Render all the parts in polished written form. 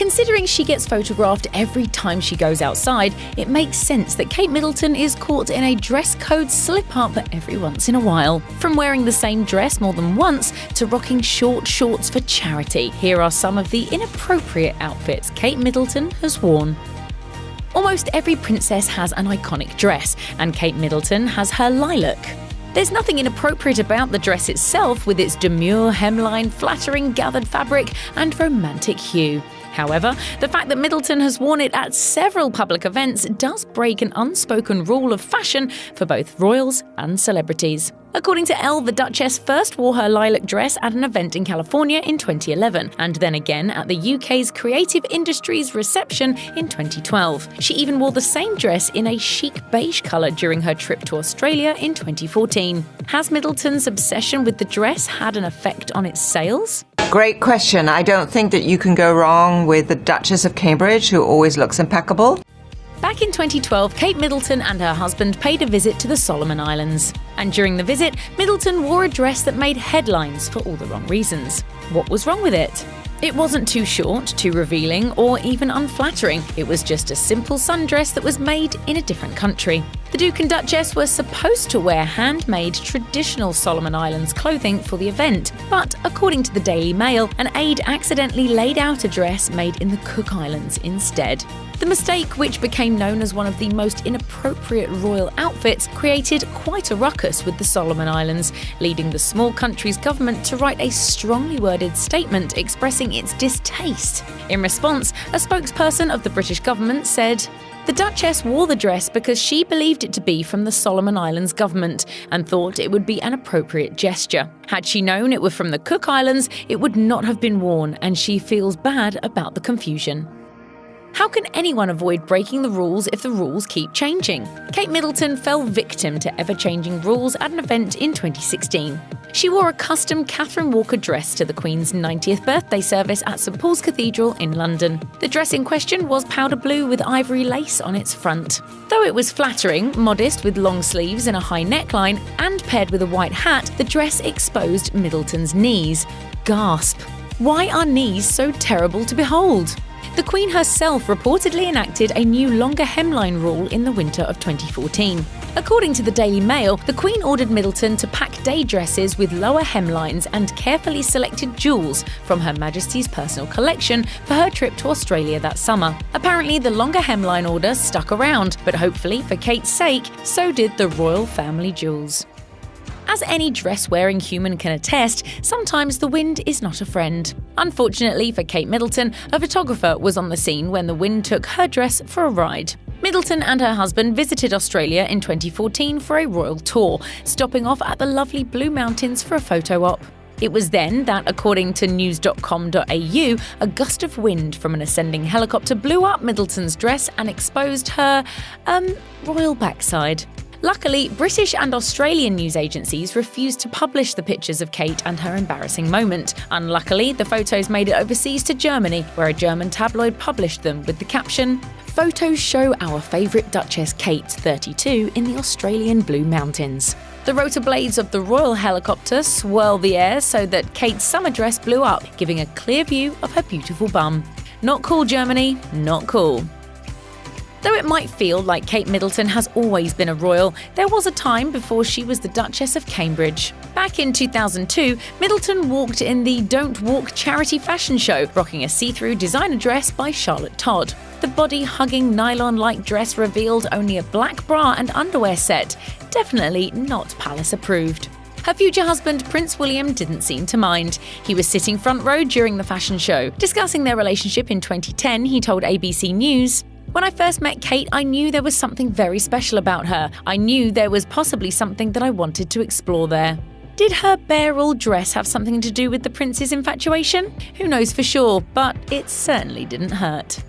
Considering she gets photographed every time she goes outside, it makes sense that Kate Middleton is caught in a dress code slip-up every once in a while. From wearing the same dress more than once to rocking short shorts for charity, here are some of the inappropriate outfits Kate Middleton has worn. Almost every princess has an iconic dress, and Kate Middleton has her lilac. There's nothing inappropriate about the dress itself, with its demure hemline, flattering gathered fabric, and romantic hue. However, the fact that Middleton has worn it at several public events does break an unspoken rule of fashion for both royals and celebrities. According to Elle, the Duchess first wore her lilac dress at an event in California in 2011, and then again at the UK's Creative Industries reception in 2012. She even wore the same dress in a chic beige colour during her trip to Australia in 2014. Has Middleton's obsession with the dress had an effect on its sales? Great question. I don't think that you can go wrong with the Duchess of Cambridge, who always looks impeccable. Back in 2012, Kate Middleton and her husband paid a visit to the Solomon Islands. And during the visit, Middleton wore a dress that made headlines for all the wrong reasons. What was wrong with it? It wasn't too short, too revealing, or even unflattering. It was just a simple sundress that was made in a different country. The Duke and Duchess were supposed to wear handmade traditional Solomon Islands clothing for the event, but according to the Daily Mail, an aide accidentally laid out a dress made in the Cook Islands instead. The mistake, which became known as one of the most inappropriate royal outfits, created quite a ruckus with the Solomon Islands, leading the small country's government to write a strongly worded statement expressing its distaste. In response, a spokesperson of the British government said, "The Duchess wore the dress because she believed it to be from the Solomon Islands government and thought it would be an appropriate gesture. Had she known it were from the Cook Islands, it would not have been worn, and she feels bad about the confusion." How can anyone avoid breaking the rules if the rules keep changing? Kate Middleton fell victim to ever-changing rules at an event in 2016. She wore a custom Catherine Walker dress to the Queen's 90th birthday service at St Paul's Cathedral in London. The dress in question was powder blue with ivory lace on its front. Though it was flattering, modest with long sleeves and a high neckline, and paired with a white hat, the dress exposed Middleton's knees. Gasp! Why are knees so terrible to behold? The Queen herself reportedly enacted a new longer hemline rule in the winter of 2014. According to the Daily Mail, the Queen ordered Middleton to pack day dresses with lower hemlines and carefully selected jewels from Her Majesty's personal collection for her trip to Australia that summer. Apparently, the longer hemline order stuck around, but hopefully for Kate's sake, so did the royal family jewels. As any dress-wearing human can attest, sometimes the wind is not a friend. Unfortunately for Kate Middleton, a photographer was on the scene when the wind took her dress for a ride. Middleton and her husband visited Australia in 2014 for a royal tour, stopping off at the lovely Blue Mountains for a photo op. It was then that, according to news.com.au, a gust of wind from an ascending helicopter blew up Middleton's dress and exposed her, royal backside. Luckily, British and Australian news agencies refused to publish the pictures of Kate and her embarrassing moment. Unluckily, the photos made it overseas to Germany, where a German tabloid published them with the caption, "Photos show our favourite Duchess Kate, 32, in the Australian Blue Mountains." The rotor blades of the royal helicopter swirled the air so that Kate's summer dress blew up, giving a clear view of her beautiful bum. Not cool, Germany, not cool. Though it might feel like Kate Middleton has always been a royal, there was a time before she was the Duchess of Cambridge. Back in 2002, Middleton walked in the Don't Walk charity fashion show, rocking a see-through designer dress by Charlotte Todd. The body-hugging nylon-like dress revealed only a black bra and underwear set, definitely not palace-approved. Her future husband, Prince William, didn't seem to mind. He was sitting front row during the fashion show. Discussing their relationship in 2010, he told ABC News, "When I first met Kate, I knew there was something very special about her. I knew there was possibly something that I wanted to explore there." Did her bare-all dress have something to do with the prince's infatuation? Who knows for sure, but it certainly didn't hurt.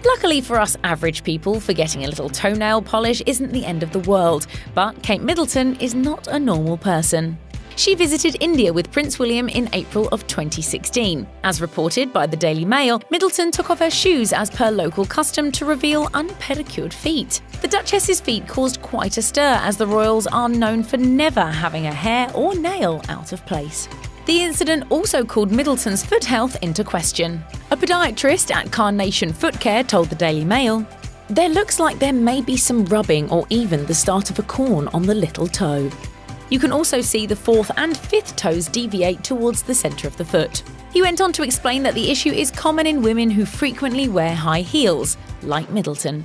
Luckily for us average people, forgetting a little toenail polish isn't the end of the world, but Kate Middleton is not a normal person. She visited India with Prince William in April of 2016. As reported by the Daily Mail, Middleton took off her shoes as per local custom to reveal unpedicured feet. The Duchess's feet caused quite a stir, as the royals are known for never having a hair or nail out of place. The incident also called Middleton's foot health into question. A podiatrist at Carnation Foot Care told the Daily Mail, "There looks like there may be some rubbing or even the start of a corn on the little toe. You can also see the fourth and fifth toes deviate towards the centre of the foot." He went on to explain that the issue is common in women who frequently wear high heels, like Middleton.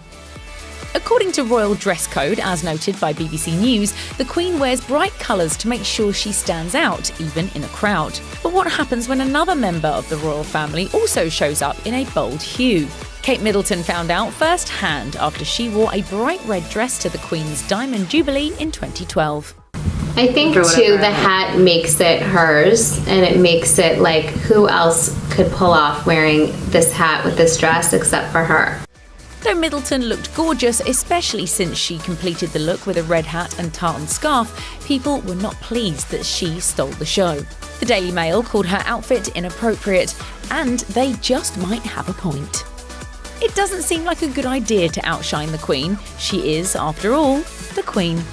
According to royal dress code, as noted by BBC News, the Queen wears bright colours to make sure she stands out, even in a crowd. But what happens when another member of the royal family also shows up in a bold hue? Kate Middleton found out firsthand after she wore a bright red dress to the Queen's Diamond Jubilee in 2012. I think, too, the hat makes it hers, and it makes it like, who else could pull off wearing this hat with this dress except for her? Though Middleton looked gorgeous, especially since she completed the look with a red hat and tartan scarf, people were not pleased that she stole the show. The Daily Mail called her outfit inappropriate, and they just might have a point. It doesn't seem like a good idea to outshine the Queen. She is, after all, the Queen.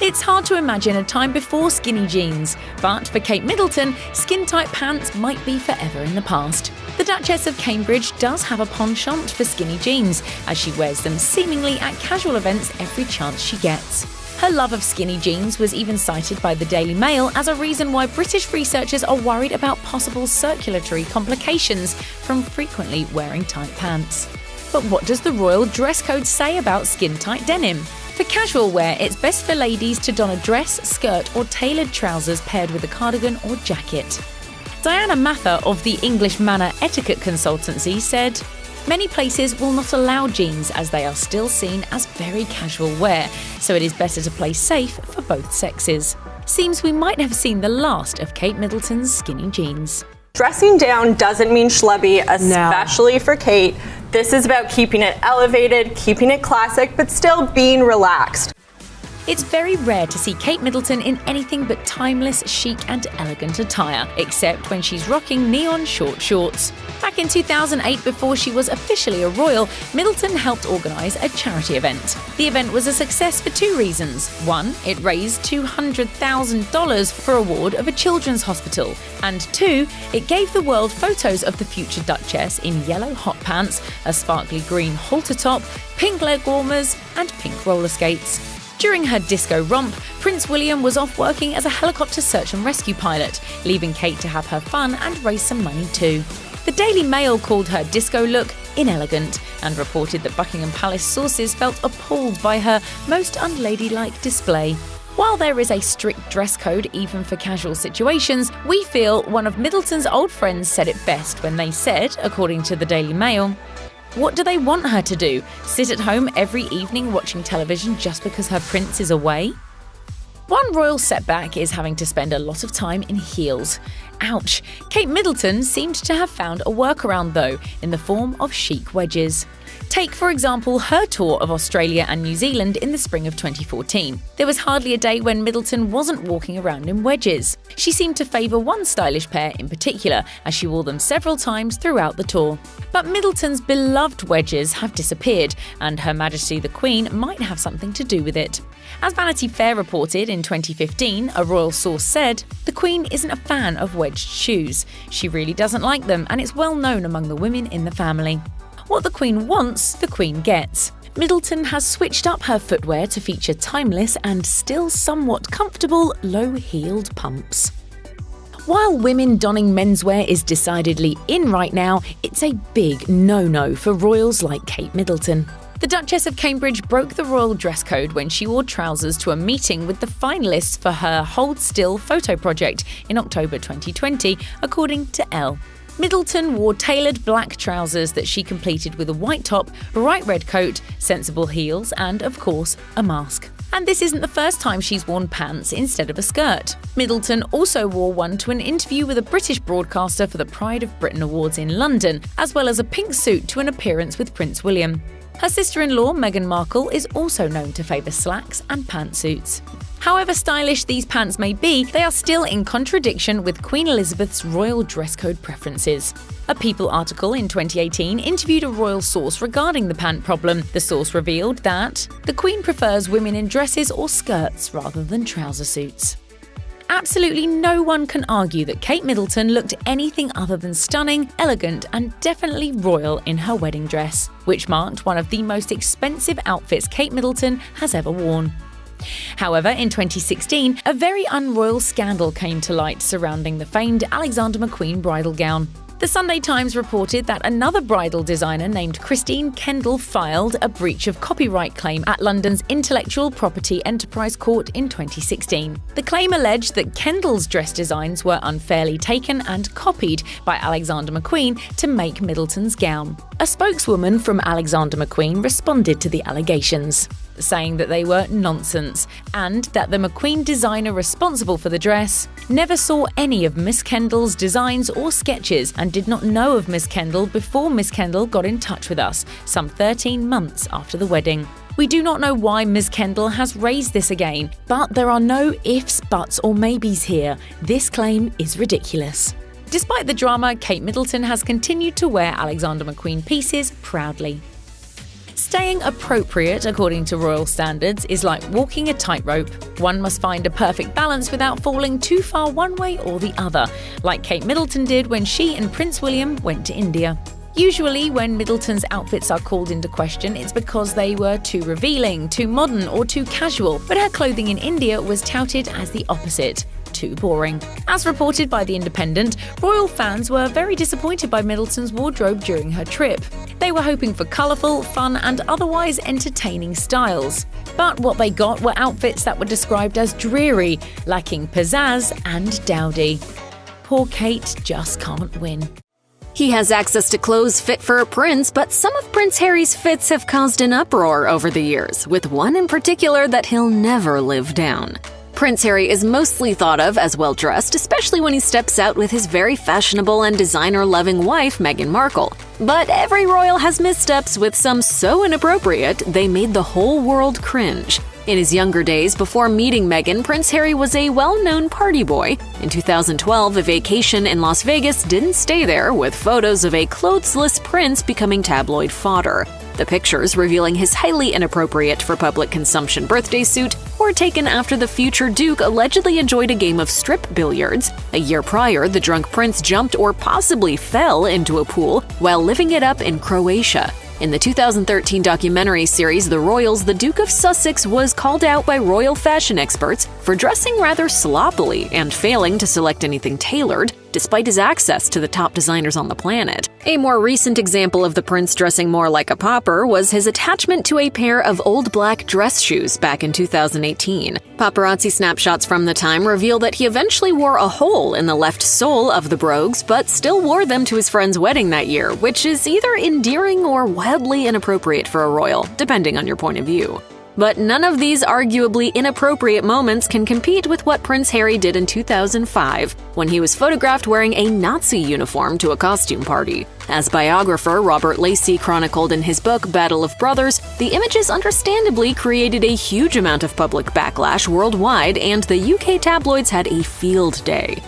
It's hard to imagine a time before skinny jeans, but for Kate Middleton, skin-tight pants might be forever in the past. The Duchess of Cambridge does have a penchant for skinny jeans, as she wears them seemingly at casual events every chance she gets. Her love of skinny jeans was even cited by the Daily Mail as a reason why British researchers are worried about possible circulatory complications from frequently wearing tight pants. But what does the royal dress code say about skin-tight denim? For casual wear, it's best for ladies to don a dress, skirt or tailored trousers paired with a cardigan or jacket. Diana Mather of the English Manner Etiquette Consultancy said, "Many places will not allow jeans as they are still seen as very casual wear, so it is better to play safe for both sexes." Seems we might have seen the last of Kate Middleton's skinny jeans. Dressing down doesn't mean schlubby, especially for Kate. This is about keeping it elevated, keeping it classic, but still being relaxed. It's very rare to see Kate Middleton in anything but timeless, chic and elegant attire, except when she's rocking neon short shorts. Back in 2008, before she was officially a royal, Middleton helped organise a charity event. The event was a success for two reasons. One, it raised $200,000 for a ward of a children's hospital. And two, it gave the world photos of the future Duchess in yellow hot pants, a sparkly green halter top, pink leg warmers and pink roller skates. During her disco romp, Prince William was off working as a helicopter search and rescue pilot, leaving Kate to have her fun and raise some money too. The Daily Mail called her disco look inelegant and reported that Buckingham Palace sources felt appalled by her most unladylike display. While there is a strict dress code even for casual situations, we feel one of Middleton's old friends said it best when they said, according to the Daily Mail, "What do they want her to do? Sit at home every evening watching television just because her prince is away?" One royal setback is having to spend a lot of time in heels. Ouch! Kate Middleton seemed to have found a workaround though, in the form of chic wedges. Take, for example, her tour of Australia and New Zealand in the spring of 2014. There was hardly a day when Middleton wasn't walking around in wedges. She seemed to favour one stylish pair in particular, as she wore them several times throughout the tour. But Middleton's beloved wedges have disappeared, and Her Majesty the Queen might have something to do with it. As Vanity Fair reported in 2015, a royal source said, "The Queen isn't a fan of wedged shoes. She really doesn't like them, and it's well known among the women in the family." What the Queen wants, the Queen gets. Middleton has switched up her footwear to feature timeless and still somewhat comfortable low-heeled pumps. While women donning menswear is decidedly in right now, it's a big no-no for royals like Kate Middleton. The Duchess of Cambridge broke the royal dress code when she wore trousers to a meeting with the finalists for her Hold Still photo project in October 2020, according to Elle. Middleton wore tailored black trousers that she completed with a white top, bright red coat, sensible heels and, of course, a mask. And this isn't the first time she's worn pants instead of a skirt. Middleton also wore one to an interview with a British broadcaster for the Pride of Britain Awards in London, as well as a pink suit to an appearance with Prince William. Her sister-in-law, Meghan Markle, is also known to favour slacks and pantsuits. However stylish these pants may be, they are still in contradiction with Queen Elizabeth's royal dress code preferences. A People article in 2018 interviewed a royal source regarding the pant problem. The source revealed that the Queen prefers women in dresses or skirts rather than trouser suits. Absolutely no one can argue that Kate Middleton looked anything other than stunning, elegant, and definitely royal in her wedding dress, which marked one of the most expensive outfits Kate Middleton has ever worn. However, in 2016, a very unroyal scandal came to light surrounding the famed Alexander McQueen bridal gown. The Sunday Times reported that another bridal designer named Christine Kendall filed a breach of copyright claim at London's Intellectual Property Enterprise Court in 2016. The claim alleged that Kendall's dress designs were unfairly taken and copied by Alexander McQueen to make Middleton's gown. A spokeswoman from Alexander McQueen responded to the allegations, saying that they were nonsense and that the McQueen designer responsible for the dress never saw any of Miss Kendall's designs or sketches and did not know of Miss Kendall before Miss Kendall got in touch with us, some 13 months after the wedding. We do not know why Ms. Kendall has raised this again, but there are no ifs, buts, or maybes here. This claim is ridiculous. Despite the drama, Kate Middleton has continued to wear Alexander McQueen pieces proudly. Staying appropriate according to royal standards is like walking a tightrope. One must find a perfect balance without falling too far one way or the other, like Kate Middleton did when she and Prince William went to India. Usually, when Middleton's outfits are called into question, it's because they were too revealing, too modern, or too casual, but her clothing in India was touted as the opposite. Too boring. As reported by The Independent, royal fans were very disappointed by Middleton's wardrobe during her trip. They were hoping for colourful, fun, and otherwise entertaining styles. But what they got were outfits that were described as dreary, lacking pizzazz and dowdy. Poor Kate just can't win. He has access to clothes fit for a prince, but some of Prince Harry's fits have caused an uproar over the years, with one in particular that he'll never live down. Prince Harry is mostly thought of as well-dressed, especially when he steps out with his very fashionable and designer-loving wife, Meghan Markle. But every royal has missteps, with some so inappropriate they made the whole world cringe. In his younger days, before meeting Meghan, Prince Harry was a well-known party boy. In 2012, a vacation in Las Vegas didn't stay there, with photos of a clothesless prince becoming tabloid fodder. The pictures, revealing his highly inappropriate for public consumption birthday suit, were taken after the future Duke allegedly enjoyed a game of strip billiards. A year prior, the drunk prince jumped or possibly fell into a pool while living it up in Croatia. In the 2013 documentary series The Royals, the Duke of Sussex was called out by royal fashion experts for dressing rather sloppily and failing to select anything tailored, despite his access to the top designers on the planet. A more recent example of the prince dressing more like a pauper was his attachment to a pair of old black dress shoes back in 2018. Paparazzi snapshots from the time reveal that he eventually wore a hole in the left sole of the brogues, but still wore them to his friend's wedding that year, which is either endearing or wildly inappropriate for a royal, depending on your point of view. But none of these arguably inappropriate moments can compete with what Prince Harry did in 2005, when he was photographed wearing a Nazi uniform to a costume party. As biographer Robert Lacey chronicled in his book Battle of Brothers, the images understandably created a huge amount of public backlash worldwide, and the UK tabloids had a field day.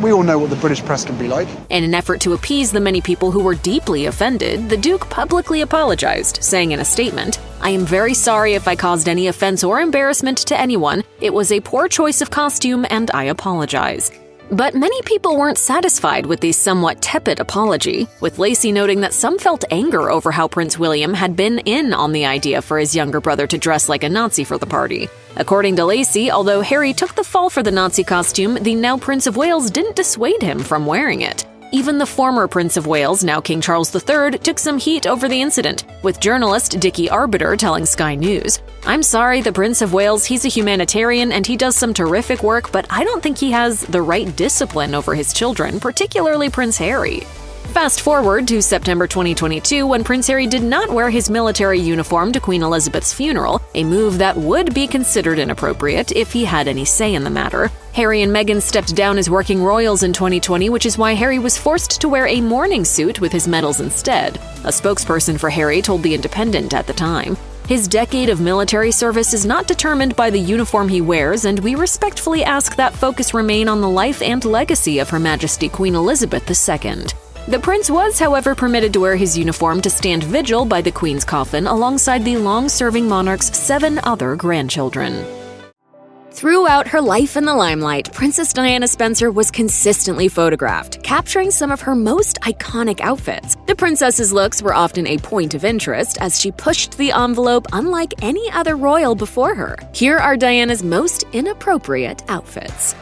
We all know what the British press can be like. In an effort to appease the many people who were deeply offended, the Duke publicly apologized, saying in a statement, "I am very sorry if I caused any offense or embarrassment to anyone. It was a poor choice of costume, and I apologize." But many people weren't satisfied with the somewhat tepid apology, with Lacey noting that some felt anger over how Prince William had been in on the idea for his younger brother to dress like a Nazi for the party. According to Lacey, although Harry took the fall for the Nazi costume, the now Prince of Wales didn't dissuade him from wearing it. Even the former Prince of Wales, now King Charles III, took some heat over the incident, with journalist Dickie Arbiter telling Sky News, "I'm sorry, the Prince of Wales, he's a humanitarian and he does some terrific work, but I don't think he has the right discipline over his children, particularly Prince Harry." Fast forward to September 2022, when Prince Harry did not wear his military uniform to Queen Elizabeth's funeral, a move that would be considered inappropriate if he had any say in the matter. Harry and Meghan stepped down as working royals in 2020, which is why Harry was forced to wear a mourning suit with his medals instead. A spokesperson for Harry told The Independent at the time, "His decade of military service is not determined by the uniform he wears, and we respectfully ask that focus remain on the life and legacy of Her Majesty Queen Elizabeth II." The prince was, however, permitted to wear his uniform to stand vigil by the Queen's coffin alongside the long-serving monarch's 7 other grandchildren. Throughout her life in the limelight, Princess Diana Spencer was consistently photographed, capturing some of her most iconic outfits. The princess's looks were often a point of interest as she pushed the envelope unlike any other royal before her. Here are Diana's most inappropriate outfits.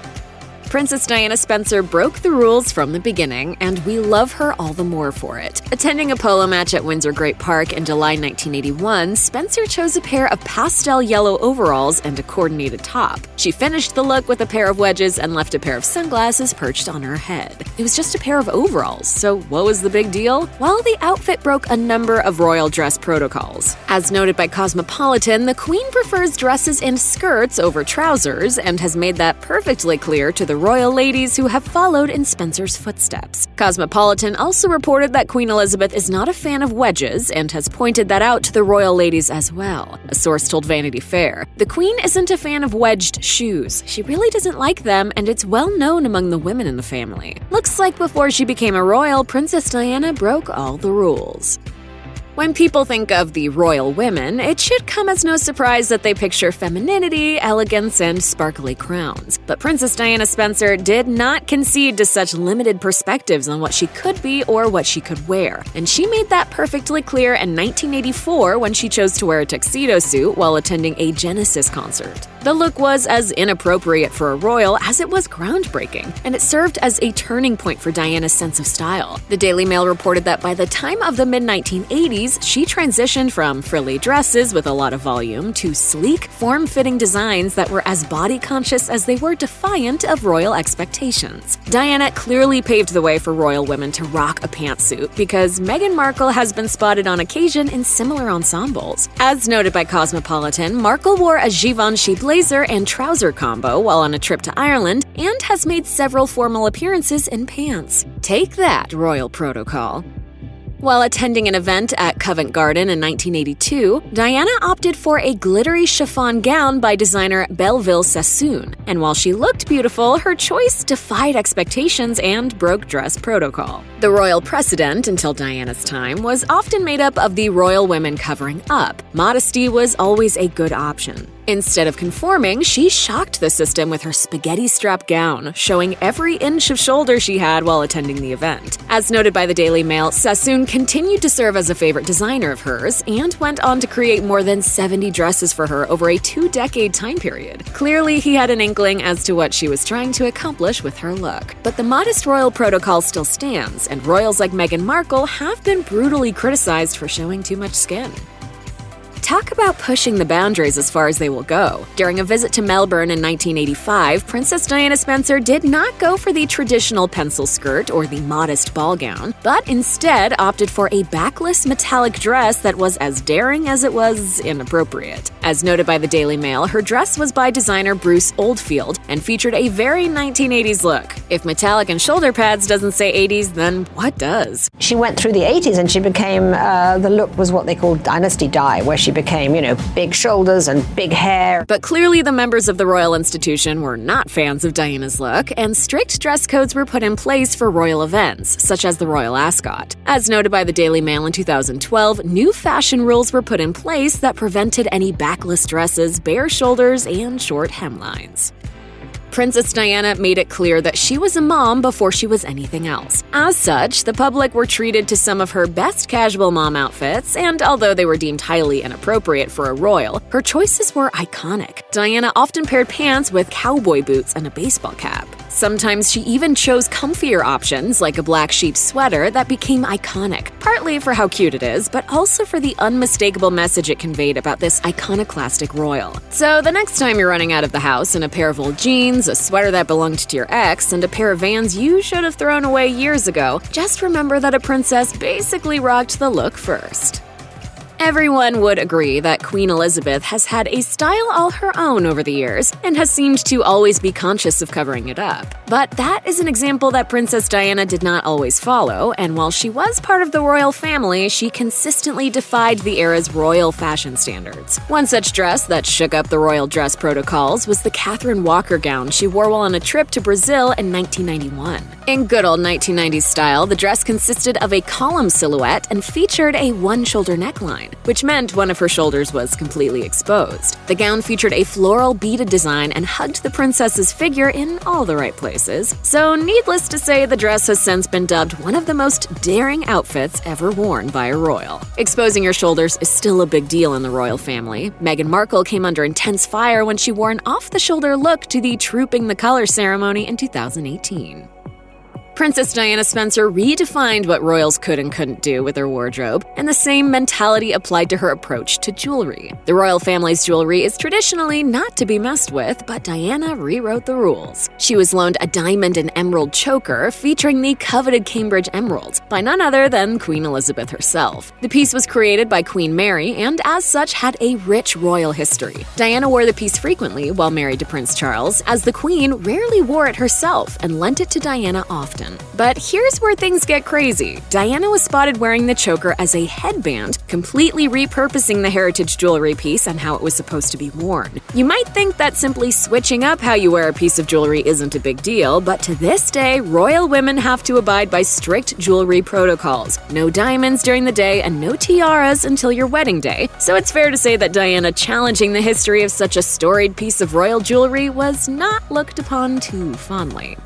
Princess Diana Spencer broke the rules from the beginning, and we love her all the more for it. Attending a polo match at Windsor Great Park in July 1981, Spencer chose a pair of pastel yellow overalls and a coordinated top. She finished the look with a pair of wedges and left a pair of sunglasses perched on her head. It was just a pair of overalls, so what was the big deal? Well, the outfit broke a number of royal dress protocols. As noted by Cosmopolitan, the Queen prefers dresses and skirts over trousers and has made that perfectly clear to the royal ladies who have followed in Spencer's footsteps. Cosmopolitan also reported that Queen Elizabeth is not a fan of wedges and has pointed that out to the royal ladies as well. A source told Vanity Fair, "The Queen isn't a fan of wedged shoes. She really doesn't like them, and it's well known among the women in the family." Looks like before she became a royal, Princess Diana broke all the rules. When people think of the royal women, it should come as no surprise that they picture femininity, elegance, and sparkly crowns. But Princess Diana Spencer did not concede to such limited perspectives on what she could be or what she could wear. And she made that perfectly clear in 1984 when she chose to wear a tuxedo suit while attending a Genesis concert. The look was as inappropriate for a royal as it was groundbreaking, and it served as a turning point for Diana's sense of style. The Daily Mail reported that by the time of the mid-1980s, she transitioned from frilly dresses with a lot of volume to sleek, form-fitting designs that were as body-conscious as they were defiant of royal expectations. Diana clearly paved the way for royal women to rock a pantsuit because Meghan Markle has been spotted on occasion in similar ensembles. As noted by Cosmopolitan, Markle wore a Givenchy blazer and trouser combo while on a trip to Ireland and has made several formal appearances in pants. Take that, royal protocol. While attending an event at Covent Garden in 1982, Diana opted for a glittery chiffon gown by designer Belleville Sassoon. And while she looked beautiful, her choice defied expectations and broke dress protocol. The royal precedent, until Diana's time, was often made up of the royal women covering up. Modesty was always a good option. Instead of conforming, she shocked the system with her spaghetti-strap gown, showing every inch of shoulder she had while attending the event. As noted by the Daily Mail, Sassoon continued to serve as a favorite designer of hers and went on to create more than 70 dresses for her over a 2-decade time period. Clearly, he had an inkling as to what she was trying to accomplish with her look. But the modest royal protocol still stands, and royals like Meghan Markle have been brutally criticized for showing too much skin. Talk about pushing the boundaries as far as they will go. During a visit to Melbourne in 1985, Princess Diana Spencer did not go for the traditional pencil skirt or the modest ball gown, but instead opted for a backless metallic dress that was as daring as it was inappropriate. As noted by the Daily Mail, her dress was by designer Bruce Oldfield and featured a very 1980s look. If metallic and shoulder pads doesn't say 80s, then what does? She went through the 80s and she became, the look was what they called dynasty dye, where she became, big shoulders and big hair. But clearly the members of the royal institution were not fans of Diana's look, and strict dress codes were put in place for royal events, such as the royal ascot. As noted by the Daily Mail in 2012, new fashion rules were put in place that prevented any backless dresses, bare shoulders, and short hemlines. Princess Diana made it clear that she was a mom before she was anything else. As such, the public were treated to some of her best casual mom outfits, and although they were deemed highly inappropriate for a royal, her choices were iconic. Diana often paired pants with cowboy boots and a baseball cap. Sometimes she even chose comfier options like a black sheep sweater that became iconic, partly for how cute it is, but also for the unmistakable message it conveyed about this iconoclastic royal. So the next time you're running out of the house in a pair of old jeans, a sweater that belonged to your ex, and a pair of Vans you should have thrown away years ago, just remember that a princess basically rocked the look first. Everyone would agree that Queen Elizabeth has had a style all her own over the years and has seemed to always be conscious of covering it up. But that is an example that Princess Diana did not always follow, and while she was part of the royal family, she consistently defied the era's royal fashion standards. One such dress that shook up the royal dress protocols was the Catherine Walker gown she wore while on a trip to Brazil in 1991. In good old 1990s style, the dress consisted of a column silhouette and featured a one-shoulder neckline. neckline, which meant one of her shoulders was completely exposed. The gown featured a floral beaded design and hugged the princess's figure in all the right places. So needless to say, the dress has since been dubbed one of the most daring outfits ever worn by a royal. Exposing your shoulders is still a big deal in the royal family. Meghan Markle came under intense fire when she wore an off-the-shoulder look to the Trooping the Color ceremony in 2018. Princess Diana Spencer redefined what royals could and couldn't do with their wardrobe, and the same mentality applied to her approach to jewelry. The royal family's jewelry is traditionally not to be messed with, but Diana rewrote the rules. She was loaned a diamond and emerald choker featuring the coveted Cambridge emerald by none other than Queen Elizabeth herself. The piece was created by Queen Mary and, as such, had a rich royal history. Diana wore the piece frequently while married to Prince Charles, as the Queen rarely wore it herself and lent it to Diana often. But here's where things get crazy. Diana was spotted wearing the choker as a headband, completely repurposing the heritage jewelry piece and how it was supposed to be worn. You might think that simply switching up how you wear a piece of jewelry isn't a big deal, but to this day, royal women have to abide by strict jewelry protocols. No diamonds during the day and no tiaras until your wedding day. So it's fair to say that Diana challenging the history of such a storied piece of royal jewelry was not looked upon too fondly.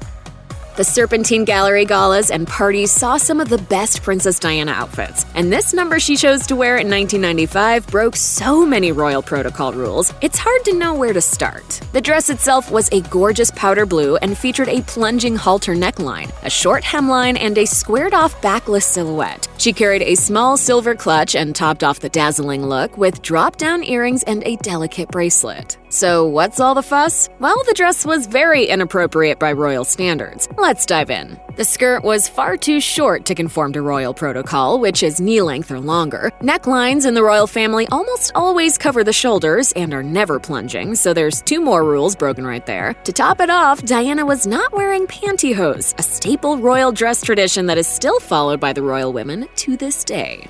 The Serpentine Gallery galas and parties saw some of the best Princess Diana outfits, and this number she chose to wear in 1995 broke so many royal protocol rules, it's hard to know where to start. The dress itself was a gorgeous powder blue and featured a plunging halter neckline, a short hemline, and a squared-off backless silhouette. She carried a small silver clutch and topped off the dazzling look with drop-down earrings and a delicate bracelet. So what's all the fuss? Well, the dress was very inappropriate by royal standards. Let's dive in. The skirt was far too short to conform to royal protocol, which is knee length or longer. Necklines in the royal family almost always cover the shoulders and are never plunging, so there's 2 more rules broken right there. To top it off, Diana was not wearing pantyhose, a staple royal dress tradition that is still followed by the royal women to this day.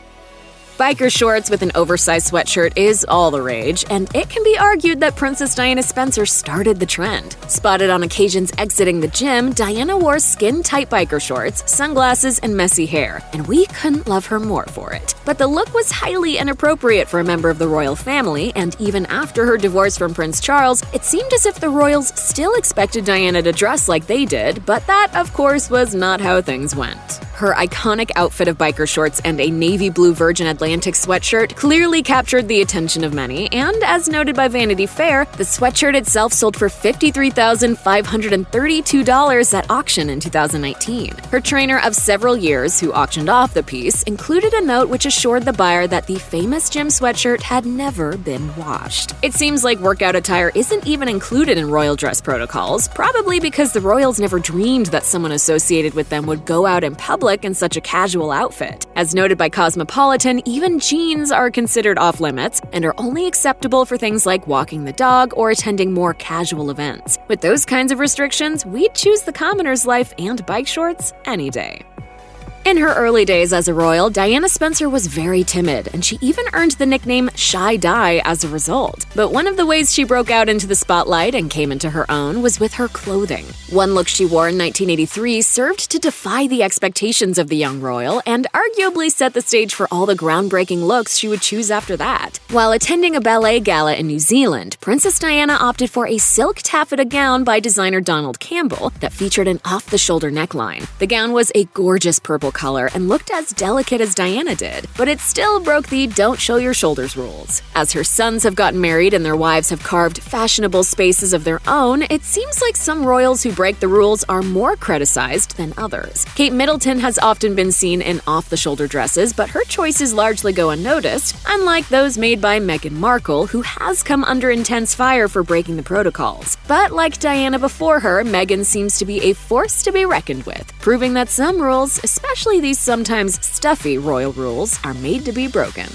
Biker shorts with an oversized sweatshirt is all the rage, and it can be argued that Princess Diana Spencer started the trend. Spotted on occasions exiting the gym, Diana wore skin-tight biker shorts, sunglasses, and messy hair, and we couldn't love her more for it. But the look was highly inappropriate for a member of the royal family, and even after her divorce from Prince Charles, it seemed as if the royals still expected Diana to dress like they did, but that, of course, was not how things went. Her iconic outfit of biker shorts and a navy blue Virgin Atlantic sweatshirt clearly captured the attention of many, and as noted by Vanity Fair, the sweatshirt itself sold for $53,532 at auction in 2019. Her trainer of several years, who auctioned off the piece, included a note which assured the buyer that the famous gym sweatshirt had never been washed. It seems like workout attire isn't even included in royal dress protocols, probably because the royals never dreamed that someone associated with them would go out in public in such a casual outfit. As noted by Cosmopolitan, even jeans are considered off-limits and are only acceptable for things like walking the dog or attending more casual events. With those kinds of restrictions, we'd choose the commoner's life and bike shorts any day. In her early days as a royal, Diana Spencer was very timid, and she even earned the nickname Shy Di as a result. But one of the ways she broke out into the spotlight and came into her own was with her clothing. One look she wore in 1983 served to defy the expectations of the young royal and arguably set the stage for all the groundbreaking looks she would choose after that. While attending a ballet gala in New Zealand, Princess Diana opted for a silk taffeta gown by designer Donald Campbell that featured an off-the-shoulder neckline. The gown was a gorgeous purple color and looked as delicate as Diana did, but it still broke the don't show your shoulders rules. As her sons have gotten married and their wives have carved fashionable spaces of their own, it seems like some royals who break the rules are more criticized than others. Kate Middleton has often been seen in off-the-shoulder dresses, but her choices largely go unnoticed, unlike those made by Meghan Markle, who has come under intense fire for breaking the protocols. But like Diana before her, Meghan seems to be a force to be reckoned with, proving that some rules, especially these sometimes stuffy royal rules, are made to be broken.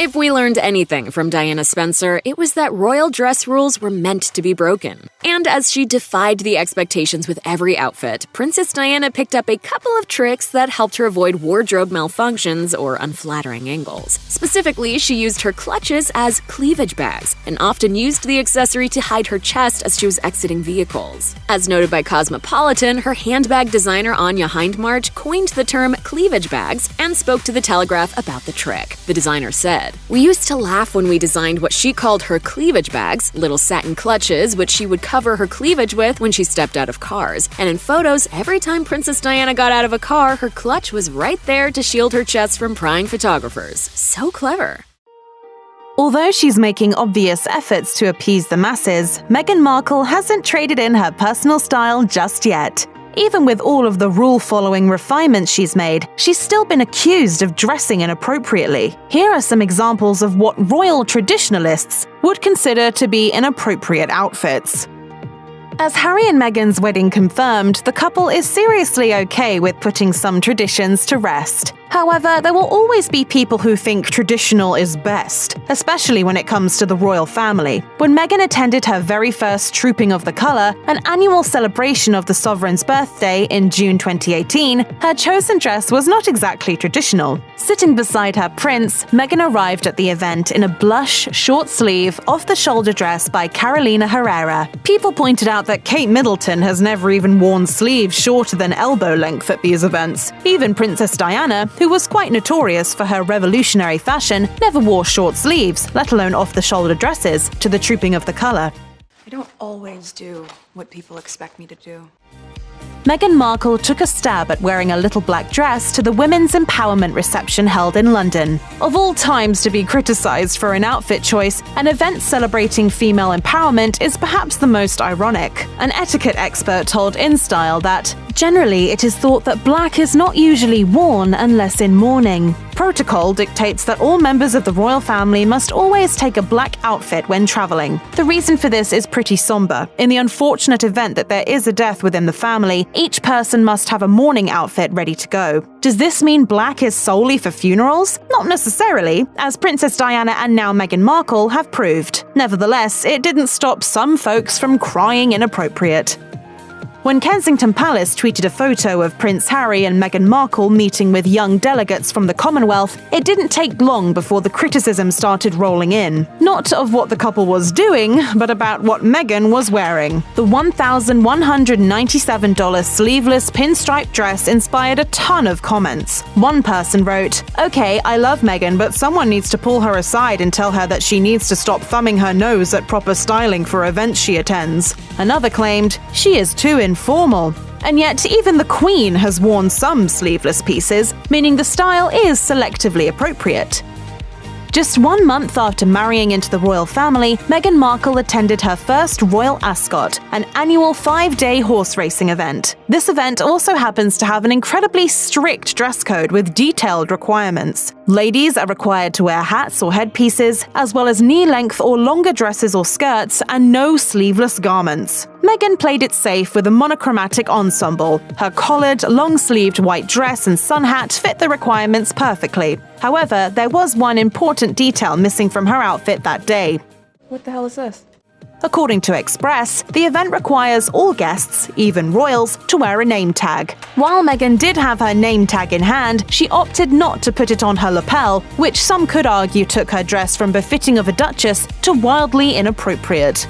If we learned anything from Diana Spencer, it was that royal dress rules were meant to be broken. And as she defied the expectations with every outfit, Princess Diana picked up a couple of tricks that helped her avoid wardrobe malfunctions or unflattering angles. Specifically, she used her clutches as cleavage bags and often used the accessory to hide her chest as she was exiting vehicles. As noted by Cosmopolitan, her handbag designer Anya Hindmarch coined the term cleavage bags and spoke to The Telegraph about the trick. The designer said, "We used to laugh when we designed what she called her cleavage bags, little satin clutches which she would cover her cleavage with when she stepped out of cars. And in photos, every time Princess Diana got out of a car, her clutch was right there to shield her chest from prying photographers." So clever. Although she's making obvious efforts to appease the masses, Meghan Markle hasn't traded in her personal style just yet. Even with all of the rule-following refinements she's made, she's still been accused of dressing inappropriately. Here are some examples of what royal traditionalists would consider to be inappropriate outfits. As Harry and Meghan's wedding confirmed, the couple is seriously okay with putting some traditions to rest. However, there will always be people who think traditional is best, especially when it comes to the royal family. When Meghan attended her very first Trooping of the Colour, an annual celebration of the sovereign's birthday in June 2018, her chosen dress was not exactly traditional. Sitting beside her prince, Meghan arrived at the event in a blush, short-sleeve, off-the-shoulder dress by Carolina Herrera. People pointed out that Kate Middleton has never even worn sleeves shorter than elbow length at these events. Even Princess Diana, who was quite notorious for her revolutionary fashion, never wore short sleeves, let alone off-the-shoulder dresses, to the Trooping of the Colour. I don't always do what people expect me to do. Meghan Markle took a stab at wearing a little black dress to the Women's Empowerment reception held in London. Of all times to be criticised for an outfit choice, an event celebrating female empowerment is perhaps the most ironic. An etiquette expert told InStyle that, "Generally, it is thought that black is not usually worn unless in mourning. Protocol dictates that all members of the royal family must always take a black outfit when traveling. The reason for this is pretty somber. In the unfortunate event that there is a death within the family, each person must have a mourning outfit ready to go. Does this mean black is solely for funerals? Not necessarily, as Princess Diana and now Meghan Markle have proved. Nevertheless, it didn't stop some folks from crying inappropriate." When Kensington Palace tweeted a photo of Prince Harry and Meghan Markle meeting with young delegates from the Commonwealth, it didn't take long before the criticism started rolling in. Not of what the couple was doing, but about what Meghan was wearing. The $1,197 sleeveless pinstripe dress inspired a ton of comments. One person wrote, "Okay, I love Meghan, but someone needs to pull her aside and tell her that she needs to stop thumbing her nose at proper styling for events she attends." Another claimed, "She is too informal." And yet, even the Queen has worn some sleeveless pieces, meaning the style is selectively appropriate. Just 1 month after marrying into the royal family, Meghan Markle attended her first Royal Ascot, an annual 5-day horse racing event. This event also happens to have an incredibly strict dress code with detailed requirements. Ladies are required to wear hats or headpieces, as well as knee-length or longer dresses or skirts, and no sleeveless garments. Meghan played it safe with a monochromatic ensemble. Her collared, long-sleeved white dress and sun hat fit the requirements perfectly. However, there was one important detail missing from her outfit that day. What the hell is this? According to Express, the event requires all guests, even royals, to wear a name tag. While Meghan did have her name tag in hand, she opted not to put it on her lapel, which some could argue took her dress from befitting of a duchess to wildly inappropriate.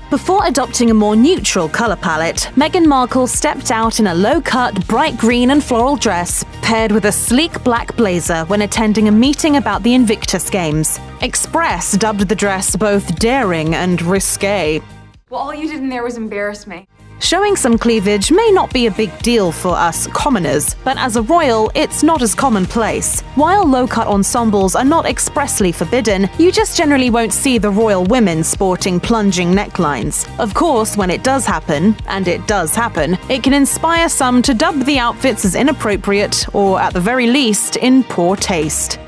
Before adopting a more neutral color palette, Meghan Markle stepped out in a low-cut, bright green and floral dress, paired with a sleek black blazer when attending a meeting about the Invictus Games. Express dubbed the dress both daring and risqué. Well, all you did in there was embarrass me. Showing some cleavage may not be a big deal for us commoners, but as a royal, it's not as commonplace. While low-cut ensembles are not expressly forbidden, you just generally won't see the royal women sporting plunging necklines. Of course, when it does happen, and it does happen, it can inspire some to dub the outfits as inappropriate, or at the very least, in poor taste.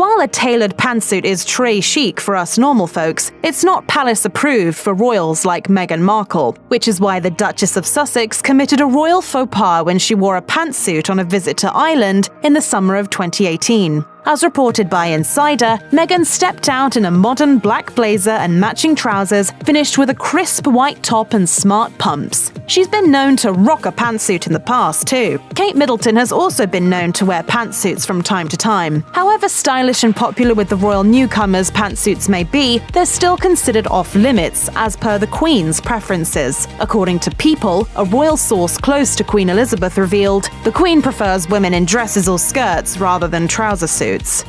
While a tailored pantsuit is très chic for us normal folks, it's not palace-approved for royals like Meghan Markle, which is why the Duchess of Sussex committed a royal faux pas when she wore a pantsuit on a visit to Ireland in the summer of 2018. As reported by Insider, Meghan stepped out in a modern black blazer and matching trousers, finished with a crisp white top and smart pumps. She's been known to rock a pantsuit in the past, too. Kate Middleton has also been known to wear pantsuits from time to time. However stylish and popular with the royal newcomers pantsuits may be, they're still considered off-limits, as per the Queen's preferences. According to People, a royal source close to Queen Elizabeth revealed, the Queen prefers women in dresses or skirts rather than trouser suits.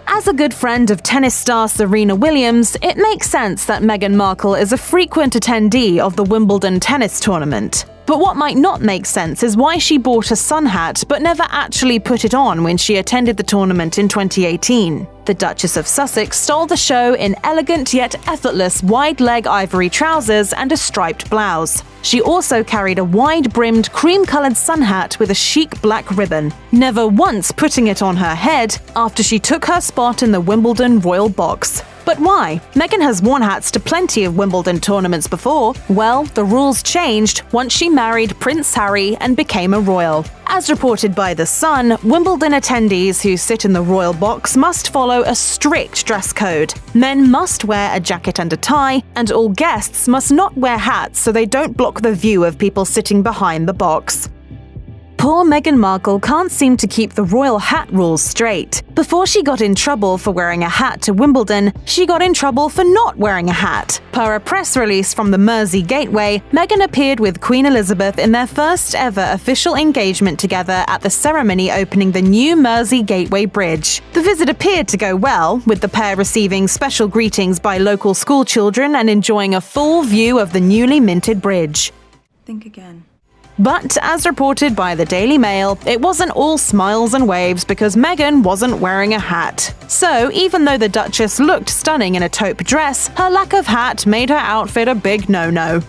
As a good friend of tennis star Serena Williams, it makes sense that Meghan Markle is a frequent attendee of the Wimbledon tennis tournament. But what might not make sense is why she bought a sun hat but never actually put it on when she attended the tournament in 2018. The Duchess of Sussex stole the show in elegant yet effortless wide-leg ivory trousers and a striped blouse. She also carried a wide-brimmed cream-colored sun hat with a chic black ribbon, never once putting it on her head after she took her spot in the Wimbledon Royal Box. But why? Meghan has worn hats to plenty of Wimbledon tournaments before. Well, the rules changed once she married Prince Harry and became a royal. As reported by The Sun, Wimbledon attendees who sit in the royal box must follow a strict dress code. Men must wear a jacket and a tie, and all guests must not wear hats so they don't block the view of people sitting behind the box. Poor Meghan Markle can't seem to keep the royal hat rules straight. Before she got in trouble for wearing a hat to Wimbledon, she got in trouble for not wearing a hat. Per a press release from the Mersey Gateway, Meghan appeared with Queen Elizabeth in their first ever official engagement together at the ceremony opening the new Mersey Gateway Bridge. The visit appeared to go well, with the pair receiving special greetings by local school children and enjoying a full view of the newly minted bridge. Think again. But, as reported by the Daily Mail, it wasn't all smiles and waves because Meghan wasn't wearing a hat. So, even though the Duchess looked stunning in a taupe dress, her lack of hat made her outfit a big no-no.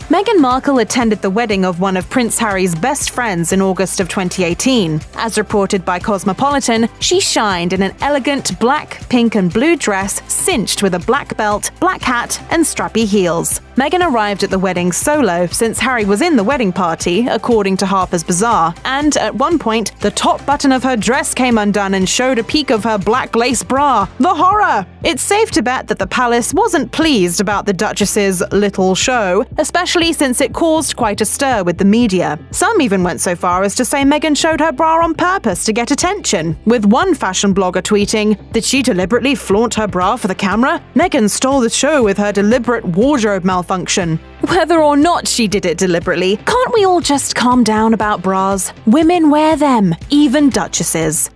Meghan Markle attended the wedding of one of Prince Harry's best friends in August of 2018. As reported by Cosmopolitan, she shined in an elegant black, pink and blue dress cinched with a black belt, black hat and strappy heels. Meghan arrived at the wedding solo since Harry was in the wedding party, according to Harper's Bazaar, and at one point, the top button of her dress came undone and showed a peek of her black lace bra. The horror! It's safe to bet that the palace wasn't pleased about the Duchess's little show, especially since it caused quite a stir with the media. Some even went so far as to say Meghan showed her bra on purpose to get attention, with one fashion blogger tweeting, "Did she deliberately flaunt her bra for the camera? Meghan stole the show with her deliberate wardrobe malfunction." Whether or not she did it deliberately, can't we all just calm down about bras? Women wear them, even duchesses.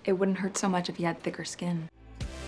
It wouldn't hurt so much if you had thicker skin.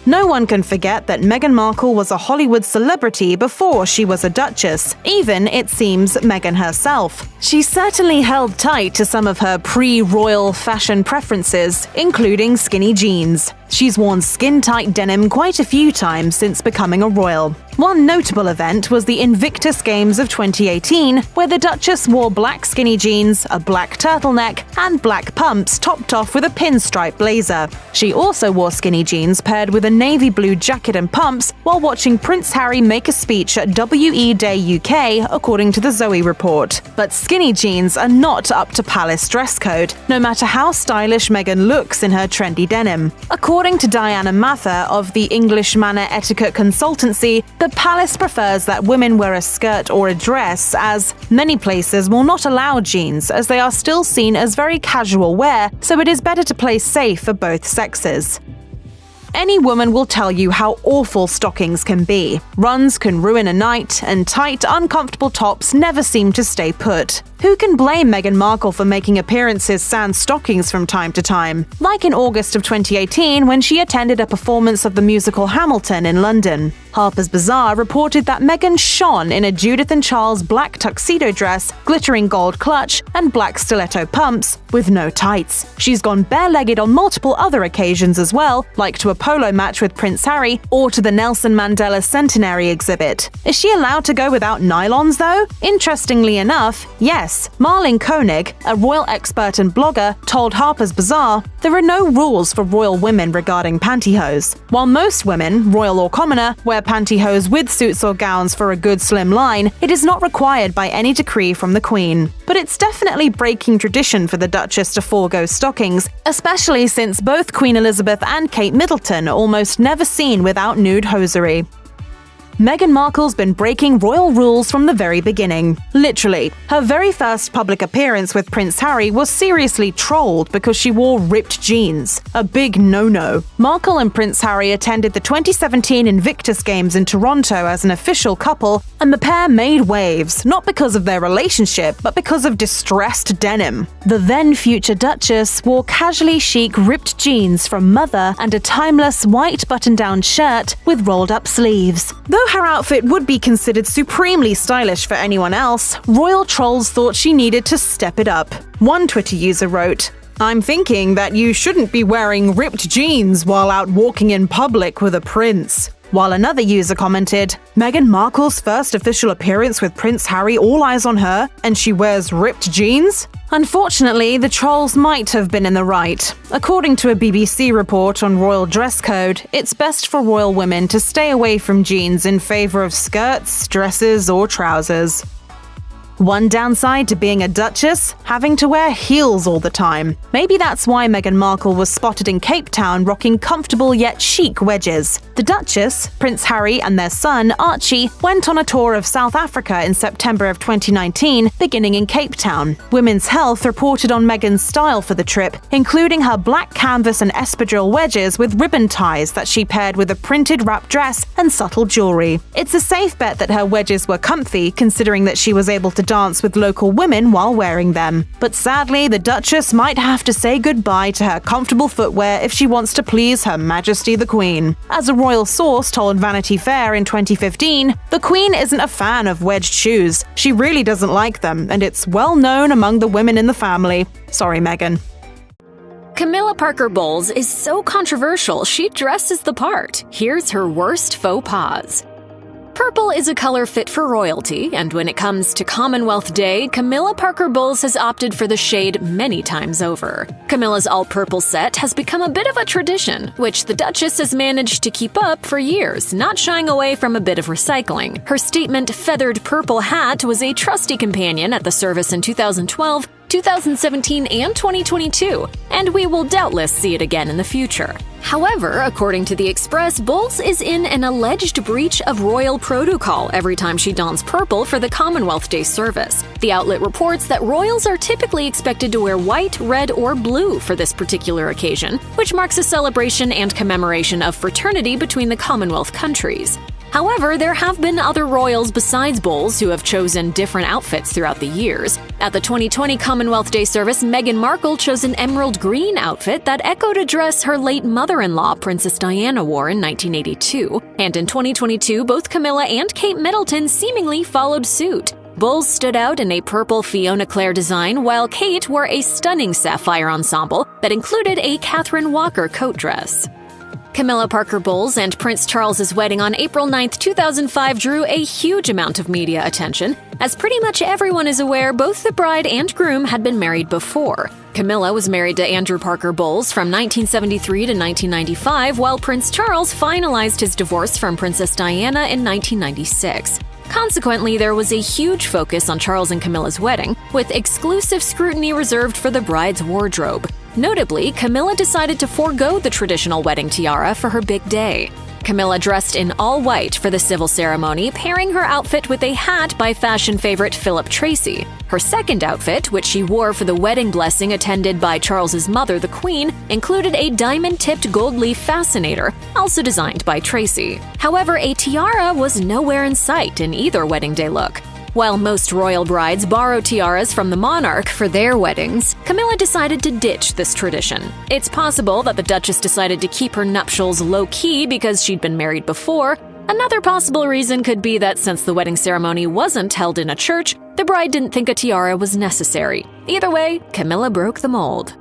No one can forget that Meghan Markle was a Hollywood celebrity before she was a duchess, even, it seems, Meghan herself. She certainly held tight to some of her pre-royal fashion preferences, including skinny jeans. She's worn skin-tight denim quite a few times since becoming a royal. One notable event was the Invictus Games of 2018, where the Duchess wore black skinny jeans, a black turtleneck, and black pumps topped off with a pinstripe blazer. She also wore skinny jeans paired with a navy blue jacket and pumps while watching Prince Harry make a speech at WE Day UK, according to the Zoe report. But skinny jeans are not up to palace dress code, no matter how stylish Meghan looks in her trendy denim. According to Diana Mather of the English Manner Etiquette Consultancy, the palace prefers that women wear a skirt or a dress, as many places will not allow jeans as they are still seen as very casual wear, so it is better to play safe for both sexes. Any woman will tell you how awful stockings can be. Runs can ruin a night, and tight, uncomfortable tops never seem to stay put. Who can blame Meghan Markle for making appearances sans stockings from time to time? Like in August of 2018 when she attended a performance of the musical Hamilton in London. Harper's Bazaar reported that Meghan shone in a Judith and Charles black tuxedo dress, glittering gold clutch, and black stiletto pumps, with no tights. She's gone bare-legged on multiple other occasions as well, like to a polo match with Prince Harry or to the Nelson Mandela Centenary exhibit. Is she allowed to go without nylons though? Interestingly enough, yes. dress. Marlene Koenig, a royal expert and blogger, told Harper's Bazaar, "There are no rules for royal women regarding pantyhose. While most women, royal or commoner, wear pantyhose with suits or gowns for a good slim line, it is not required by any decree from the Queen." But it's definitely breaking tradition for the Duchess to forego stockings, especially since both Queen Elizabeth and Kate Middleton are almost never seen without nude hosiery. Meghan Markle's been breaking royal rules from the very beginning. Literally. Her very first public appearance with Prince Harry was seriously trolled because she wore ripped jeans. A big no-no. Markle and Prince Harry attended the 2017 Invictus Games in Toronto as an official couple, and the pair made waves, not because of their relationship, but because of distressed denim. The then-future Duchess wore casually chic ripped jeans from Mother and a timeless white button-down shirt with rolled-up sleeves. Though her outfit would be considered supremely stylish for anyone else, royal trolls thought she needed to step it up. One Twitter user wrote, "I'm thinking that you shouldn't be wearing ripped jeans while out walking in public with a prince." While another user commented, "Meghan Markle's first official appearance with Prince Harry, all eyes on her, and she wears ripped jeans?" Unfortunately, the trolls might have been in the right. According to a BBC report on royal dress code, it's best for royal women to stay away from jeans in favor of skirts, dresses, or trousers. One downside to being a duchess? Having to wear heels all the time. Maybe that's why Meghan Markle was spotted in Cape Town rocking comfortable yet chic wedges. The Duchess, Prince Harry, and their son, Archie, went on a tour of South Africa in September of 2019, beginning in Cape Town. Women's Health reported on Meghan's style for the trip, including her black canvas and espadrille wedges with ribbon ties that she paired with a printed wrap dress and subtle jewelry. It's a safe bet that her wedges were comfy, considering that she was able to dance with local women while wearing them. But sadly, the Duchess might have to say goodbye to her comfortable footwear if she wants to please Her Majesty the Queen. As a royal source told Vanity Fair in 2015, the Queen isn't a fan of wedged shoes. She really doesn't like them, and it's well known among the women in the family. Sorry, Meghan. Camilla Parker Bowles is so controversial she dresses the part. Here's her worst faux pas. Purple is a color fit for royalty, and when it comes to Commonwealth Day, Camilla Parker Bowles has opted for the shade many times over. Camilla's all-purple set has become a bit of a tradition, which the Duchess has managed to keep up for years, not shying away from a bit of recycling. Her statement feathered purple hat was a trusty companion at the service in 2012, 2017, and 2022, and we will doubtless see it again in the future. However, according to The Express, Bowles is in an alleged breach of royal protocol every time she dons purple for the Commonwealth Day service. The outlet reports that royals are typically expected to wear white, red, or blue for this particular occasion, which marks a celebration and commemoration of fraternity between the Commonwealth countries. However, there have been other royals besides Bowles who have chosen different outfits throughout the years. At the 2020 Commonwealth Day service, Meghan Markle chose an emerald green outfit that echoed a dress her late mother-in-law, Princess Diana, wore in 1982. And in 2022, both Camilla and Kate Middleton seemingly followed suit. Bowles stood out in a purple Fiona Clare design, while Kate wore a stunning sapphire ensemble that included a Catherine Walker coat dress. Camilla Parker Bowles and Prince Charles's wedding on April 9, 2005 drew a huge amount of media attention. As pretty much everyone is aware, both the bride and groom had been married before. Camilla was married to Andrew Parker Bowles from 1973 to 1995, while Prince Charles finalized his divorce from Princess Diana in 1996. Consequently, there was a huge focus on Charles and Camilla's wedding, with exclusive scrutiny reserved for the bride's wardrobe. Notably, Camilla decided to forego the traditional wedding tiara for her big day. Camilla dressed in all white for the civil ceremony, pairing her outfit with a hat by fashion favorite Philip Tracy. Her second outfit, which she wore for the wedding blessing attended by Charles's mother, the Queen, included a diamond-tipped gold leaf fascinator, also designed by Tracy. However, a tiara was nowhere in sight in either wedding day look. While most royal brides borrow tiaras from the monarch for their weddings, Camilla decided to ditch this tradition. It's possible that the Duchess decided to keep her nuptials low-key because she'd been married before. Another possible reason could be that since the wedding ceremony wasn't held in a church, the bride didn't think a tiara was necessary. Either way, Camilla broke the mold.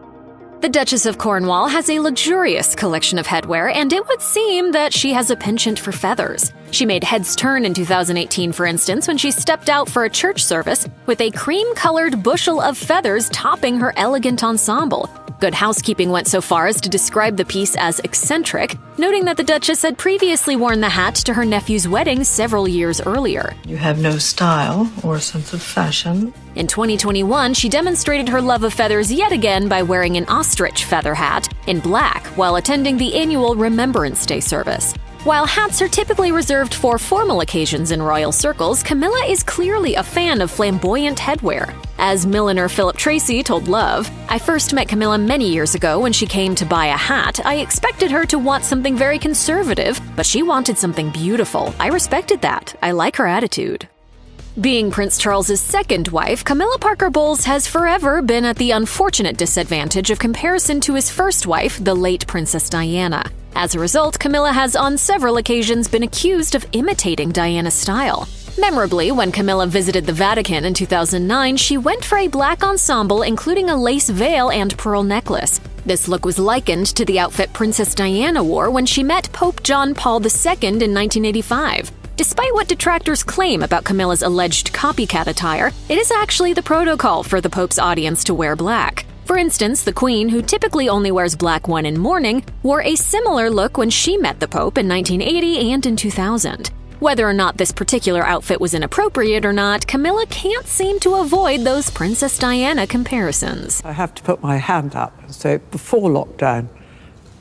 The Duchess of Cornwall has a luxurious collection of headwear, and it would seem that she has a penchant for feathers. She made heads turn in 2018, for instance, when she stepped out for a church service with a cream-colored bushel of feathers topping her elegant ensemble. Good Housekeeping went so far as to describe the piece as eccentric, noting that the Duchess had previously worn the hat to her nephew's wedding several years earlier. You have no style or sense of fashion. In 2021, she demonstrated her love of feathers yet again by wearing an ostrich feather hat in black while attending the annual Remembrance Day service. While hats are typically reserved for formal occasions in royal circles, Camilla is clearly a fan of flamboyant headwear. As milliner Philip Tracy told Love, "I first met Camilla many years ago when she came to buy a hat. I expected her to want something very conservative, but she wanted something beautiful. I respected that. I like her attitude." Being Prince Charles's second wife, Camilla Parker Bowles has forever been at the unfortunate disadvantage of comparison to his first wife, the late Princess Diana. As a result, Camilla has on several occasions been accused of imitating Diana's style. Memorably, when Camilla visited the Vatican in 2009, she went for a black ensemble including a lace veil and pearl necklace. This look was likened to the outfit Princess Diana wore when she met Pope John Paul II in 1985. Despite what detractors claim about Camilla's alleged copycat attire, it is actually the protocol for the Pope's audience to wear black. For instance, the Queen, who typically only wears black when in mourning, wore a similar look when she met the Pope in 1980 and in 2000. Whether or not this particular outfit was inappropriate or not, Camilla can't seem to avoid those Princess Diana comparisons. I have to put my hand up and say, before lockdown,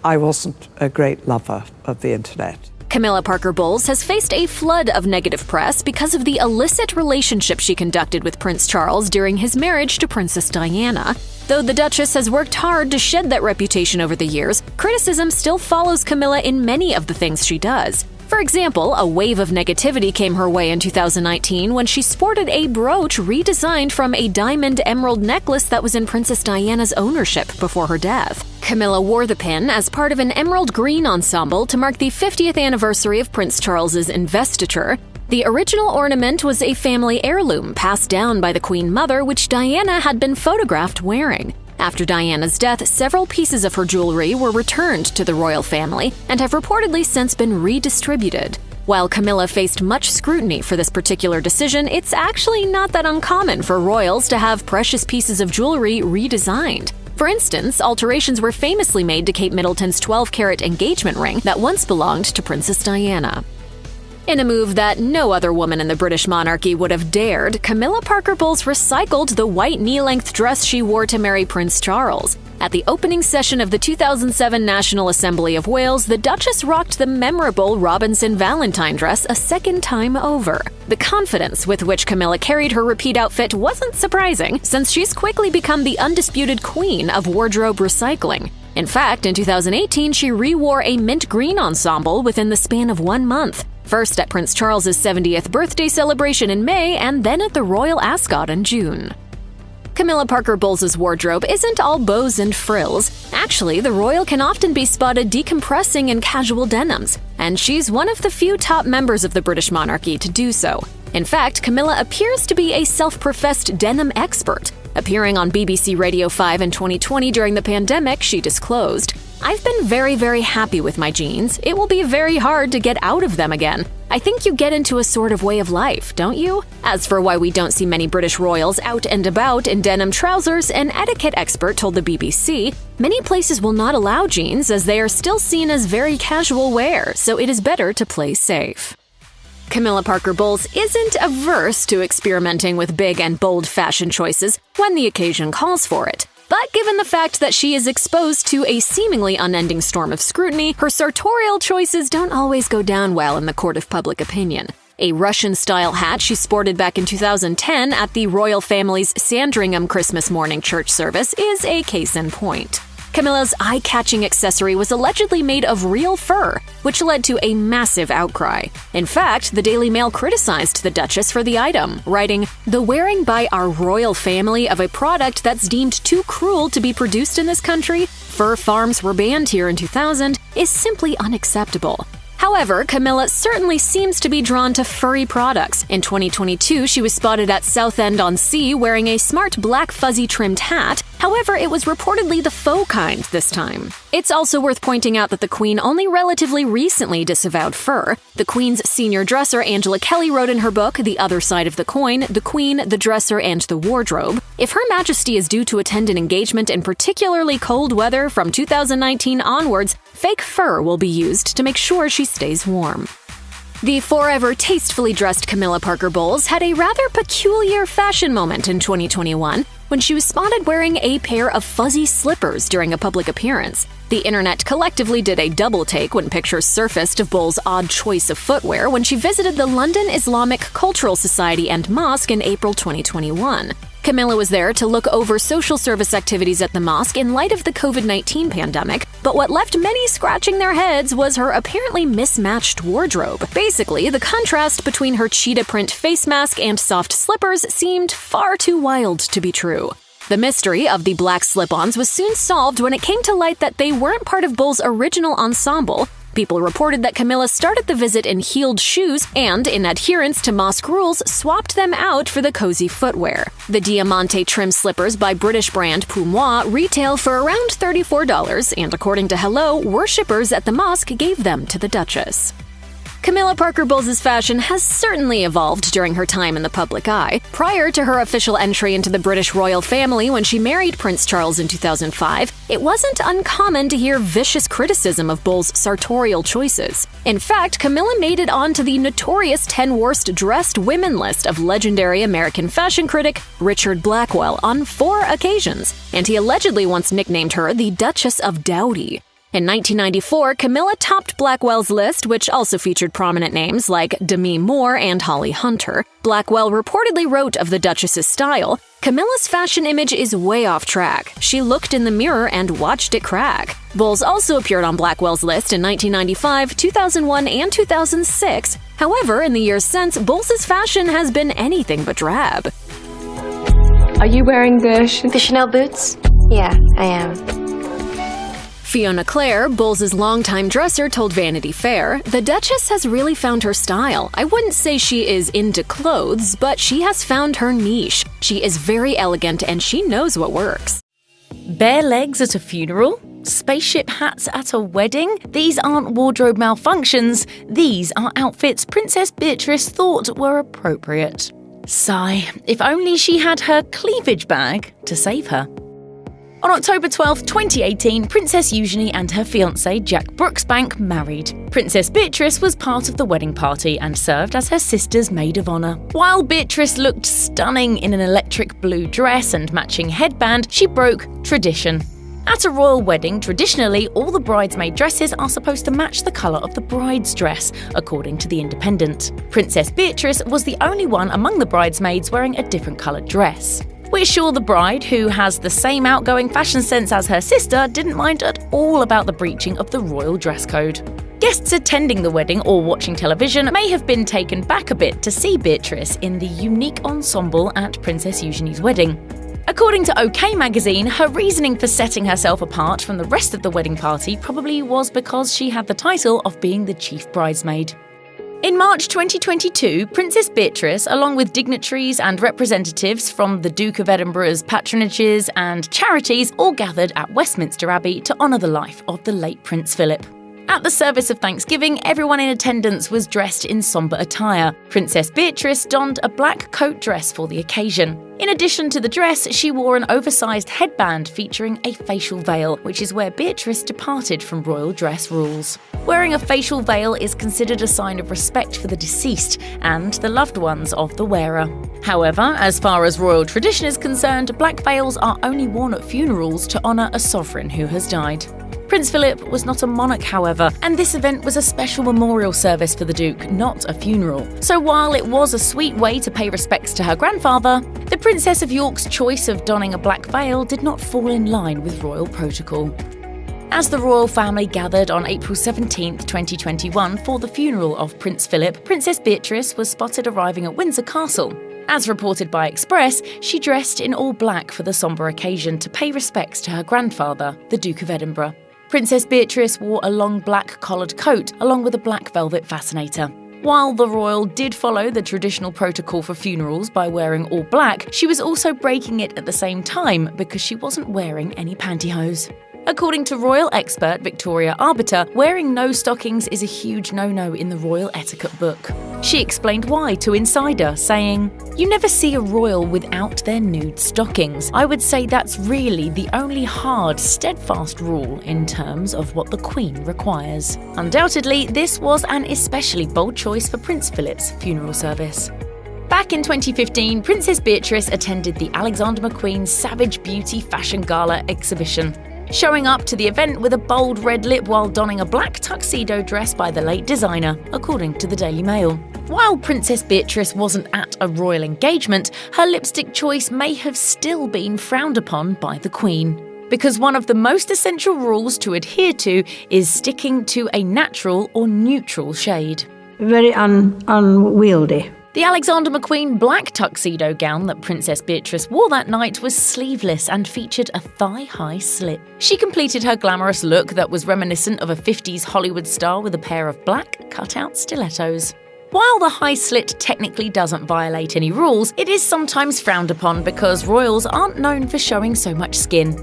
I wasn't a great lover of the internet. Camilla Parker Bowles has faced a flood of negative press because of the illicit relationship she conducted with Prince Charles during his marriage to Princess Diana. Though the Duchess has worked hard to shed that reputation over the years, criticism still follows Camilla in many of the things she does. For example, a wave of negativity came her way in 2019 when she sported a brooch redesigned from a diamond emerald necklace that was in Princess Diana's ownership before her death. Camilla wore the pin as part of an emerald green ensemble to mark the 50th anniversary of Prince Charles's investiture. The original ornament was a family heirloom passed down by the Queen Mother, which Diana had been photographed wearing. After Diana's death, several pieces of her jewelry were returned to the royal family and have reportedly since been redistributed. While Camilla faced much scrutiny for this particular decision, it's actually not that uncommon for royals to have precious pieces of jewelry redesigned. For instance, alterations were famously made to Kate Middleton's 12-carat engagement ring that once belonged to Princess Diana. In a move that no other woman in the British monarchy would have dared, Camilla Parker Bowles recycled the white knee-length dress she wore to marry Prince Charles. At the opening session of the 2007 National Assembly of Wales, the Duchess rocked the memorable Robinson Valentine dress a second time over. The confidence with which Camilla carried her repeat outfit wasn't surprising, since she's quickly become the undisputed queen of wardrobe recycling. In fact, in 2018, she re-wore a mint green ensemble within the span of 1 month. First at Prince Charles's 70th birthday celebration in May, and then at the Royal Ascot in June. Camilla Parker Bowles' wardrobe isn't all bows and frills. Actually, the royal can often be spotted decompressing in casual denims, and she's one of the few top members of the British monarchy to do so. In fact, Camilla appears to be a self-professed denim expert. Appearing on BBC Radio 5 in 2020 during the pandemic, she disclosed, "I've been very, very happy with my jeans. It will be very hard to get out of them again. I think you get into a sort of way of life, don't you?" As for why we don't see many British royals out and about in denim trousers, an etiquette expert told the BBC, "Many places will not allow jeans as they are still seen as very casual wear, so it is better to play safe." Camilla Parker Bowles isn't averse to experimenting with big and bold fashion choices when the occasion calls for it. But given the fact that she is exposed to a seemingly unending storm of scrutiny, her sartorial choices don't always go down well in the court of public opinion. A Russian-style hat she sported back in 2010 at the royal family's Sandringham Christmas morning church service is a case in point. Camilla's eye-catching accessory was allegedly made of real fur, which led to a massive outcry. In fact, the Daily Mail criticized the Duchess for the item, writing, "The wearing by our royal family of a product that's deemed too cruel to be produced in this country, fur farms were banned here in 2000, is simply unacceptable." However, Camilla certainly seems to be drawn to furry products. In 2022, she was spotted at Southend-on-Sea wearing a smart black fuzzy trimmed hat. However, it was reportedly the faux kind this time. It's also worth pointing out that the Queen only relatively recently disavowed fur. The Queen's senior dresser, Angela Kelly, wrote in her book, The Other Side of the Coin, The Queen, the Dresser, and the Wardrobe, if Her Majesty is due to attend an engagement in particularly cold weather from 2019 onwards, fake fur will be used to make sure she stays warm. The forever tastefully dressed Camilla Parker Bowles had a rather peculiar fashion moment in 2021 when she was spotted wearing a pair of fuzzy slippers during a public appearance. The internet collectively did a double take when pictures surfaced of Bowles' odd choice of footwear when she visited the London Islamic Cultural Society and Mosque in April 2021. Camilla was there to look over social service activities at the mosque in light of the COVID-19 pandemic, but what left many scratching their heads was her apparently mismatched wardrobe. Basically, the contrast between her cheetah print face mask and soft slippers seemed far too wild to be true. The mystery of the black slip-ons was soon solved when it came to light that they weren't part of Bowles' original ensemble. People reported that Camilla started the visit in heeled shoes and, in adherence to mosque rules, swapped them out for the cozy footwear. The Diamante trim slippers by British brand Pumois retail for around $34, and according to Hello, worshippers at the mosque gave them to the Duchess. Camilla Parker Bowles' fashion has certainly evolved during her time in the public eye. Prior to her official entry into the British royal family when she married Prince Charles in 2005, it wasn't uncommon to hear vicious criticism of Bowles' sartorial choices. In fact, Camilla made it onto the notorious 10 worst dressed women list of legendary American fashion critic Richard Blackwell on 4 occasions, and he allegedly once nicknamed her the Duchess of Dowdy. In 1994, Camilla topped Blackwell's list, which also featured prominent names like Demi Moore and Holly Hunter. Blackwell reportedly wrote of the Duchess's style, "Camilla's fashion image is way off track. She looked in the mirror and watched it crack." Bowles also appeared on Blackwell's list in 1995, 2001, and 2006. However, in the years since, Bowles' fashion has been anything but drab. Are you wearing the Chanel boots? Yeah, I am. Fiona Clare, Bowles' longtime dresser, told Vanity Fair, "The Duchess has really found her style. I wouldn't say she is into clothes, but she has found her niche. She is very elegant and she knows what works." Bare legs at a funeral? Spaceship hats at a wedding? These aren't wardrobe malfunctions. These are outfits Princess Beatrice thought were appropriate. Sigh, if only she had her cleavage bag to save her. On October 12, 2018, Princess Eugenie and her fiancé Jack Brooksbank married. Princess Beatrice was part of the wedding party and served as her sister's maid of honour. While Beatrice looked stunning in an electric blue dress and matching headband, she broke tradition. At a royal wedding, traditionally, all the bridesmaid dresses are supposed to match the colour of the bride's dress, according to The Independent. Princess Beatrice was the only one among the bridesmaids wearing a different coloured dress. We're sure the bride, who has the same outgoing fashion sense as her sister, didn't mind at all about the breaching of the royal dress code. Guests attending the wedding or watching television may have been taken back a bit to see Beatrice in the unique ensemble at Princess Eugenie's wedding. According to OK magazine, her reasoning for setting herself apart from the rest of the wedding party probably was because she had the title of being the chief bridesmaid. In March 2022, Princess Beatrice, along with dignitaries and representatives from the Duke of Edinburgh's patronages and charities, all gathered at Westminster Abbey to honour the life of the late Prince Philip. At the service of Thanksgiving, everyone in attendance was dressed in sombre attire. Princess Beatrice donned a black coat dress for the occasion. In addition to the dress, she wore an oversized headband featuring a facial veil, which is where Beatrice departed from royal dress rules. Wearing a facial veil is considered a sign of respect for the deceased and the loved ones of the wearer. However, as far as royal tradition is concerned, black veils are only worn at funerals to honour a sovereign who has died. Prince Philip was not a monarch, however, and this event was a special memorial service for the Duke, not a funeral. So while it was a sweet way to pay respects to her grandfather, the Princess of York's choice of donning a black veil did not fall in line with royal protocol. As the royal family gathered on April 17, 2021 for the funeral of Prince Philip, Princess Beatrice was spotted arriving at Windsor Castle. As reported by Express, she dressed in all black for the sombre occasion to pay respects to her grandfather, the Duke of Edinburgh. Princess Beatrice wore a long black collared coat along with a black velvet fascinator. While the royal did follow the traditional protocol for funerals by wearing all black, she was also breaking it at the same time because she wasn't wearing any pantyhose. According to royal expert Victoria Arbiter, wearing no stockings is a huge no-no in the royal etiquette book. She explained why to Insider, saying, "You never see a royal without their nude stockings. I would say that's really the only hard, steadfast rule in terms of what the Queen requires." Undoubtedly, this was an especially bold choice for Prince Philip's funeral service. Back in 2015, Princess Beatrice attended the Alexander McQueen Savage Beauty Fashion Gala exhibition, showing up to the event with a bold red lip while donning a black tuxedo dress by the late designer, according to the Daily Mail. While Princess Beatrice wasn't at a royal engagement, her lipstick choice may have still been frowned upon by the Queen. Because one of the most essential rules to adhere to is sticking to a natural or neutral shade. Very unwieldy. The Alexander McQueen black tuxedo gown that Princess Beatrice wore that night was sleeveless and featured a thigh-high slit. She completed her glamorous look that was reminiscent of a 50s Hollywood star with a pair of black cut-out stilettos. While the high slit technically doesn't violate any rules, it is sometimes frowned upon because royals aren't known for showing so much skin.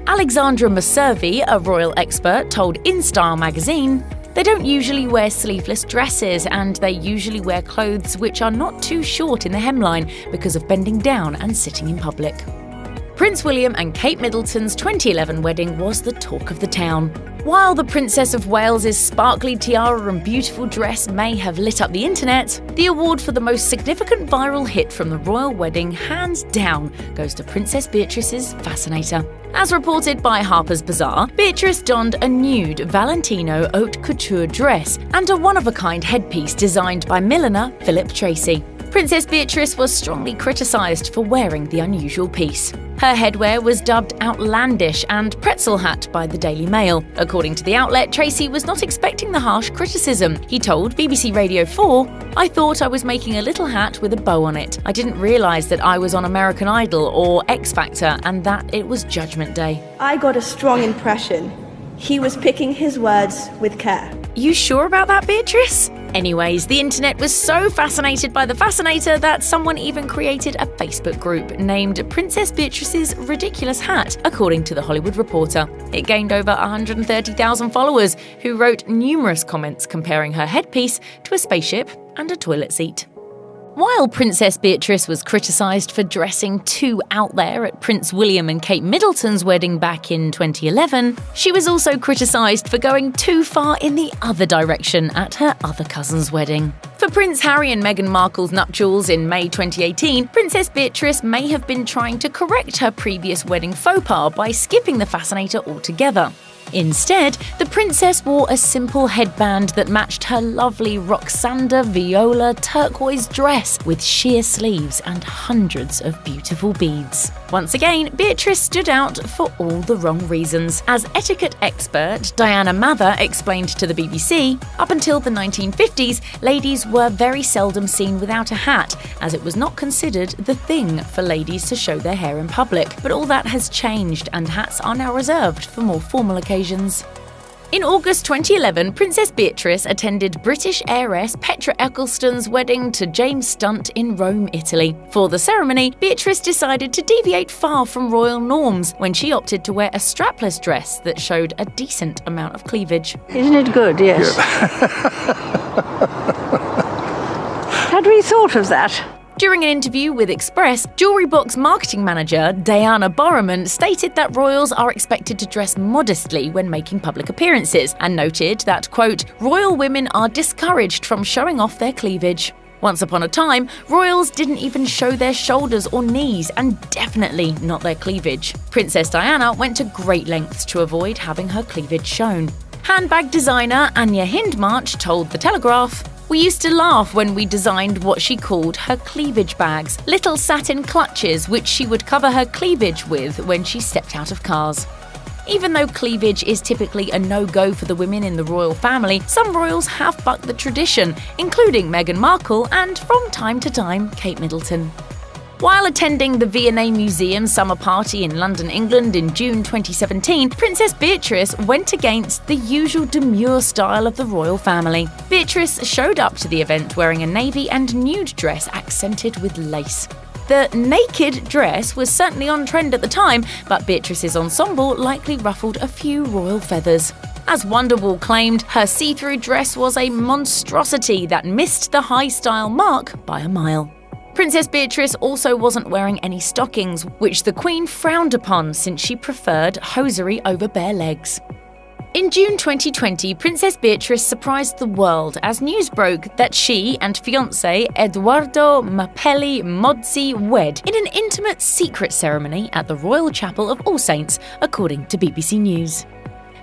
Alexandra Messervy, a royal expert, told InStyle magazine, "They don't usually wear sleeveless dresses, and they usually wear clothes which are not too short in the hemline because of bending down and sitting in public." Prince William and Kate Middleton's 2011 wedding was the talk of the town. While the Princess of Wales's sparkly tiara and beautiful dress may have lit up the internet, the award for the most significant viral hit from the royal wedding, hands down, goes to Princess Beatrice's fascinator. As reported by Harper's Bazaar, Beatrice donned a nude Valentino haute couture dress and a one-of-a-kind headpiece designed by milliner Philip Tracy. Princess Beatrice was strongly criticised for wearing the unusual piece. Her headwear was dubbed outlandish and pretzel hat by the Daily Mail. According to the outlet, Tracy was not expecting the harsh criticism. He told BBC Radio 4, "I thought I was making a little hat with a bow on it. I didn't realise that I was on American Idol or X Factor and that it was Judgment Day." I got a strong impression. He was picking his words with care. You sure about that, Beatrice? Anyways, the internet was so fascinated by the fascinator that someone even created a Facebook group named Princess Beatrice's Ridiculous Hat, according to The Hollywood Reporter. It gained over 130,000 followers who wrote numerous comments comparing her headpiece to a spaceship and a toilet seat. While Princess Beatrice was criticised for dressing too out there at Prince William and Kate Middleton's wedding back in 2011, she was also criticised for going too far in the other direction at her other cousin's wedding. For Prince Harry and Meghan Markle's nuptials in May 2018, Princess Beatrice may have been trying to correct her previous wedding faux pas by skipping the fascinator altogether. Instead, the princess wore a simple headband that matched her lovely Roxanda Viola turquoise dress with sheer sleeves and hundreds of beautiful beads. Once again, Beatrice stood out for all the wrong reasons. As etiquette expert Diana Mather explained to the BBC, up until the 1950s, ladies were very seldom seen without a hat, as it was not considered the thing for ladies to show their hair in public. But all that has changed, and hats are now reserved for more formal occasions. In August 2011, Princess Beatrice attended British heiress Petra Eccleston's wedding to James Stunt in Rome, Italy. For the ceremony, Beatrice decided to deviate far from royal norms when she opted to wear a strapless dress that showed a decent amount of cleavage. Isn't it good? Yes. Had we thought of that? During an interview with Express, Jewelry Box marketing manager Diana Borroman stated that royals are expected to dress modestly when making public appearances, and noted that, quote, "royal women are discouraged from showing off their cleavage." Once upon a time, royals didn't even show their shoulders or knees, and definitely not their cleavage. Princess Diana went to great lengths to avoid having her cleavage shown. Handbag designer Anya Hindmarch told The Telegraph, "We used to laugh when we designed what she called her cleavage bags, little satin clutches which she would cover her cleavage with when she stepped out of cars." Even though cleavage is typically a no-go for the women in the royal family, some royals have bucked the tradition, including Meghan Markle and, from time to time, Kate Middleton. While attending the V&A Museum summer party in London, England in June 2017, Princess Beatrice went against the usual demure style of the royal family. Beatrice showed up to the event wearing a navy and nude dress accented with lace. The naked dress was certainly on trend at the time, but Beatrice's ensemble likely ruffled a few royal feathers. As Wonderwall claimed, her see-through dress was a monstrosity that missed the high-style mark by a mile. Princess Beatrice also wasn't wearing any stockings, which the Queen frowned upon since she preferred hosiery over bare legs. In June 2020, Princess Beatrice surprised the world as news broke that she and fiancé Edoardo Mapelli Mozzi wed in an intimate secret ceremony at the Royal Chapel of All Saints, according to BBC News.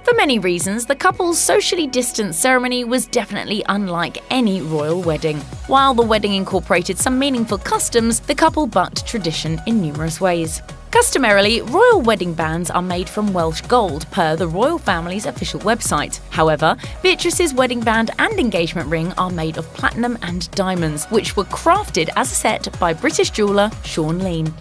For many reasons, the couple's socially distanced ceremony was definitely unlike any royal wedding. While the wedding incorporated some meaningful customs, the couple bucked tradition in numerous ways. Customarily, royal wedding bands are made from Welsh gold, per the royal family's official website. However, Beatrice's wedding band and engagement ring are made of platinum and diamonds, which were crafted as a set by British jeweller Sean Lean.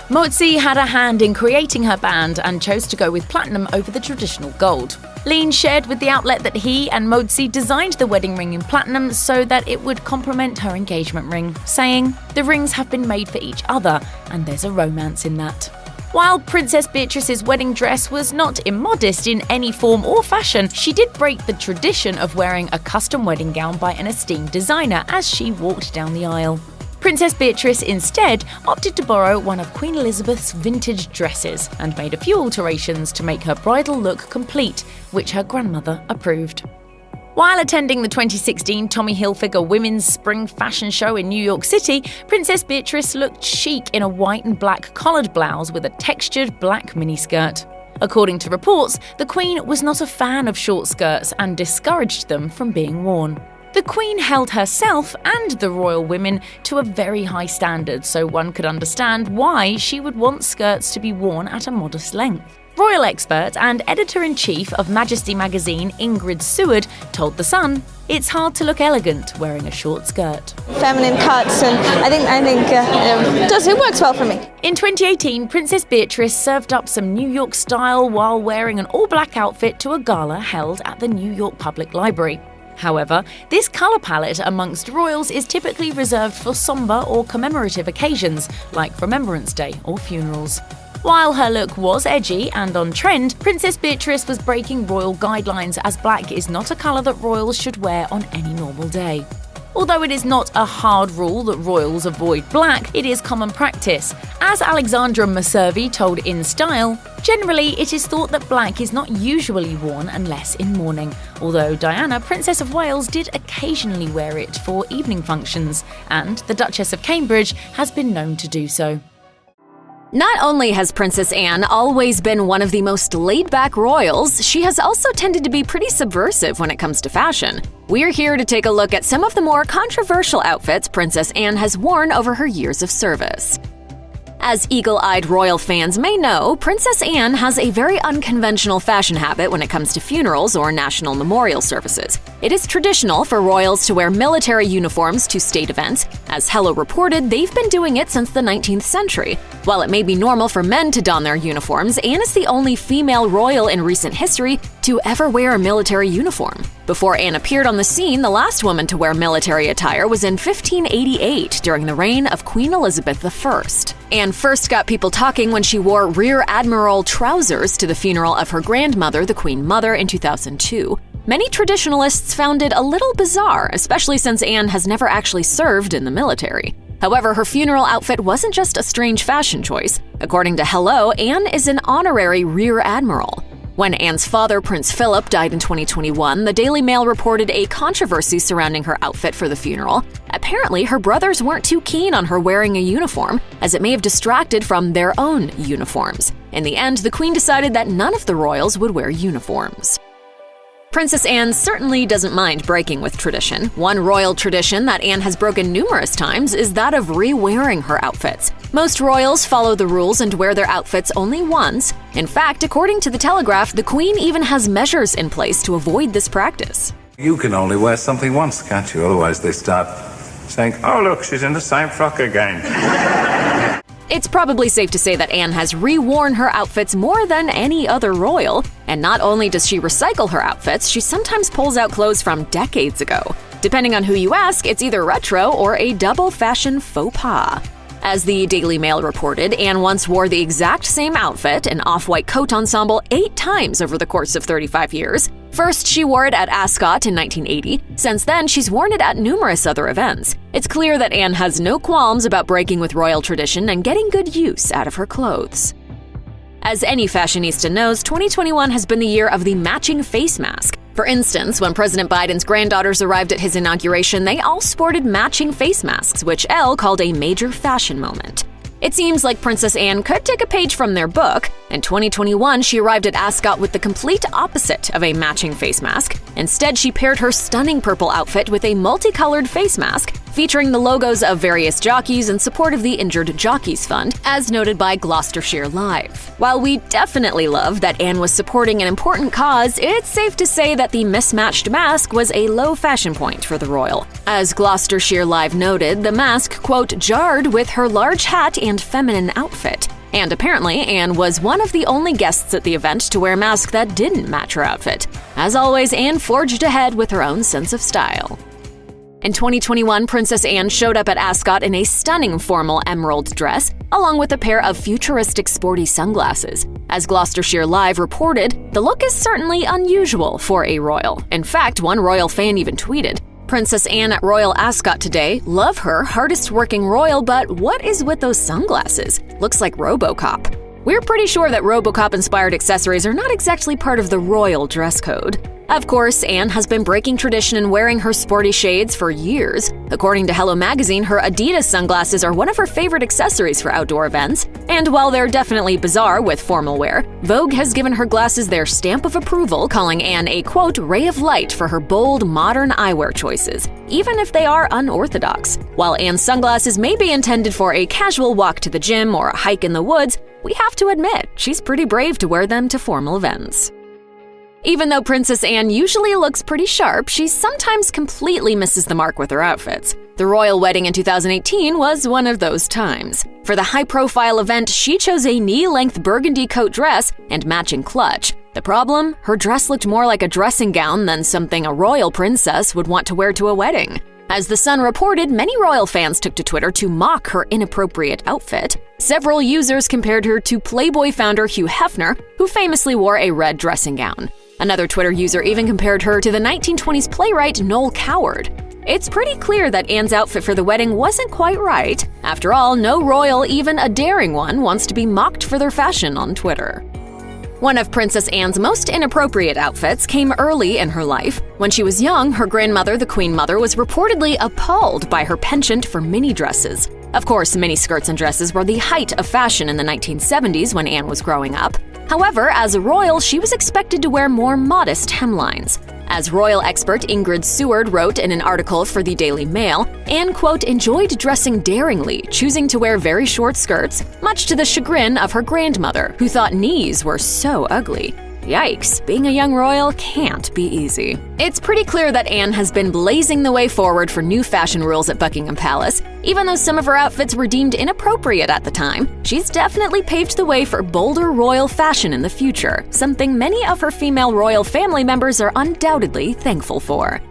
Mozzi had a hand in creating her band and chose to go with platinum over the traditional gold. Lean shared with the outlet that he and Mozzi designed the wedding ring in platinum so that it would complement her engagement ring, saying, "The rings have been made for each other, and there's a romance in that." While Princess Beatrice's wedding dress was not immodest in any form or fashion, she did break the tradition of wearing a custom wedding gown by an esteemed designer as she walked down the aisle. Princess Beatrice instead opted to borrow one of Queen Elizabeth's vintage dresses and made a few alterations to make her bridal look complete, which her grandmother approved. While attending the 2016 Tommy Hilfiger Women's Spring Fashion Show in New York City, Princess Beatrice looked chic in a white and black collared blouse with a textured black miniskirt. According to reports, the Queen was not a fan of short skirts and discouraged them from being worn. The Queen held herself and the royal women to a very high standard, so one could understand why she would want skirts to be worn at a modest length. Royal expert and editor-in-chief of Majesty magazine Ingrid Seward told The Sun, "It's hard to look elegant wearing a short skirt." Feminine cuts, and I think it works well for me. In 2018, Princess Beatrice served up some New York style while wearing an all-black outfit to a gala held at the New York Public Library. However, this colour palette amongst royals is typically reserved for sombre or commemorative occasions, like Remembrance Day or funerals. While her look was edgy and on trend, Princess Beatrice was breaking royal guidelines as black is not a colour that royals should wear on any normal day. Although it is not a hard rule that royals avoid black, it is common practice. As Alexandra Messervy told In Style, generally it is thought that black is not usually worn unless in mourning, although Diana, Princess of Wales, did occasionally wear it for evening functions, and the Duchess of Cambridge has been known to do so. Not only has Princess Anne always been one of the most laid-back royals, she has also tended to be pretty subversive when it comes to fashion. We're here to take a look at some of the more controversial outfits Princess Anne has worn over her years of service. As eagle-eyed royal fans may know, Princess Anne has a very unconventional fashion habit when it comes to funerals or national memorial services. It is traditional for royals to wear military uniforms to state events. As Hello reported, they've been doing it since the 19th century. While it may be normal for men to don their uniforms, Anne is the only female royal in recent history to ever wear a military uniform. Before Anne appeared on the scene, the last woman to wear military attire was in 1588 during the reign of Queen Elizabeth I. Anne first got people talking when she wore Rear Admiral trousers to the funeral of her grandmother, the Queen Mother, in 2002. Many traditionalists found it a little bizarre, especially since Anne has never actually served in the military. However, her funeral outfit wasn't just a strange fashion choice. According to Hello, Anne is an honorary Rear Admiral. When Anne's father, Prince Philip, died in 2021, the Daily Mail reported a controversy surrounding her outfit for the funeral. Apparently, her brothers weren't too keen on her wearing a uniform, as it may have distracted from their own uniforms. In the end, the Queen decided that none of the royals would wear uniforms. Princess Anne certainly doesn't mind breaking with tradition. One royal tradition that Anne has broken numerous times is that of re-wearing her outfits. Most royals follow the rules and wear their outfits only once. In fact, according to The Telegraph, the Queen even has measures in place to avoid this practice. You can only wear something once, can't you? Otherwise they start saying, "Oh look, she's in the same frock again." It's probably safe to say that Anne has reworn her outfits more than any other royal, and not only does she recycle her outfits, she sometimes pulls out clothes from decades ago. Depending on who you ask, it's either retro or a double fashion faux pas. As the Daily Mail reported, Anne once wore the exact same outfit, an off-white coat ensemble, 8 times over the course of 35 years. First, she wore it at Ascot in 1980. Since then, she's worn it at numerous other events. It's clear that Anne has no qualms about breaking with royal tradition and getting good use out of her clothes. As any fashionista knows, 2021 has been the year of the matching face mask. For instance, when President Biden's granddaughters arrived at his inauguration, they all sported matching face masks, which Elle called a major fashion moment. It seems like Princess Anne could take a page from their book. In 2021, she arrived at Ascot with the complete opposite of a matching face mask. Instead, she paired her stunning purple outfit with a multicolored face mask, featuring the logos of various jockeys in support of the Injured Jockeys Fund, as noted by Gloucestershire Live. While we definitely love that Anne was supporting an important cause, it's safe to say that the mismatched mask was a low fashion point for the royal. As Gloucestershire Live noted, the mask, quote, jarred with her large hat and feminine outfit. And apparently, Anne was one of the only guests at the event to wear a mask that didn't match her outfit. As always, Anne forged ahead with her own sense of style. In 2021, Princess Anne showed up at Ascot in a stunning formal emerald dress, along with a pair of futuristic sporty sunglasses. As Gloucestershire Live reported, the look is certainly unusual for a royal. In fact, one royal fan even tweeted, "Princess Anne at Royal Ascot today. Love her, hardest working royal, but what is with those sunglasses? Looks like RoboCop." We're pretty sure that RoboCop-inspired accessories are not exactly part of the royal dress code. Of course, Anne has been breaking tradition and wearing her sporty shades for years. According to Hello Magazine, her Adidas sunglasses are one of her favorite accessories for outdoor events. And while they're definitely bizarre with formal wear, Vogue has given her glasses their stamp of approval, calling Anne a, quote, ray of light for her bold, modern eyewear choices, even if they are unorthodox. While Anne's sunglasses may be intended for a casual walk to the gym or a hike in the woods, we have to admit, she's pretty brave to wear them to formal events. Even though Princess Anne usually looks pretty sharp, she sometimes completely misses the mark with her outfits. The royal wedding in 2018 was one of those times. For the high-profile event, she chose a knee-length burgundy coat dress and matching clutch. The problem? Her dress looked more like a dressing gown than something a royal princess would want to wear to a wedding. As The Sun reported, many royal fans took to Twitter to mock her inappropriate outfit. Several users compared her to Playboy founder Hugh Hefner, who famously wore a red dressing gown. Another Twitter user even compared her to the 1920s playwright Noel Coward. It's pretty clear that Anne's outfit for the wedding wasn't quite right. After all, no royal, even a daring one, wants to be mocked for their fashion on Twitter. One of Princess Anne's most inappropriate outfits came early in her life. When she was young, her grandmother, the Queen Mother, was reportedly appalled by her penchant for mini dresses. Of course, mini skirts and dresses were the height of fashion in the 1970s when Anne was growing up. However, as a royal, she was expected to wear more modest hemlines. As royal expert Ingrid Seward wrote in an article for the Daily Mail, Anne, quote, enjoyed dressing daringly, choosing to wear very short skirts, much to the chagrin of her grandmother, who thought knees were so ugly. Yikes, being a young royal can't be easy. It's pretty clear that Anne has been blazing the way forward for new fashion rules at Buckingham Palace. Even though some of her outfits were deemed inappropriate at the time, she's definitely paved the way for bolder royal fashion in the future, something many of her female royal family members are undoubtedly thankful for.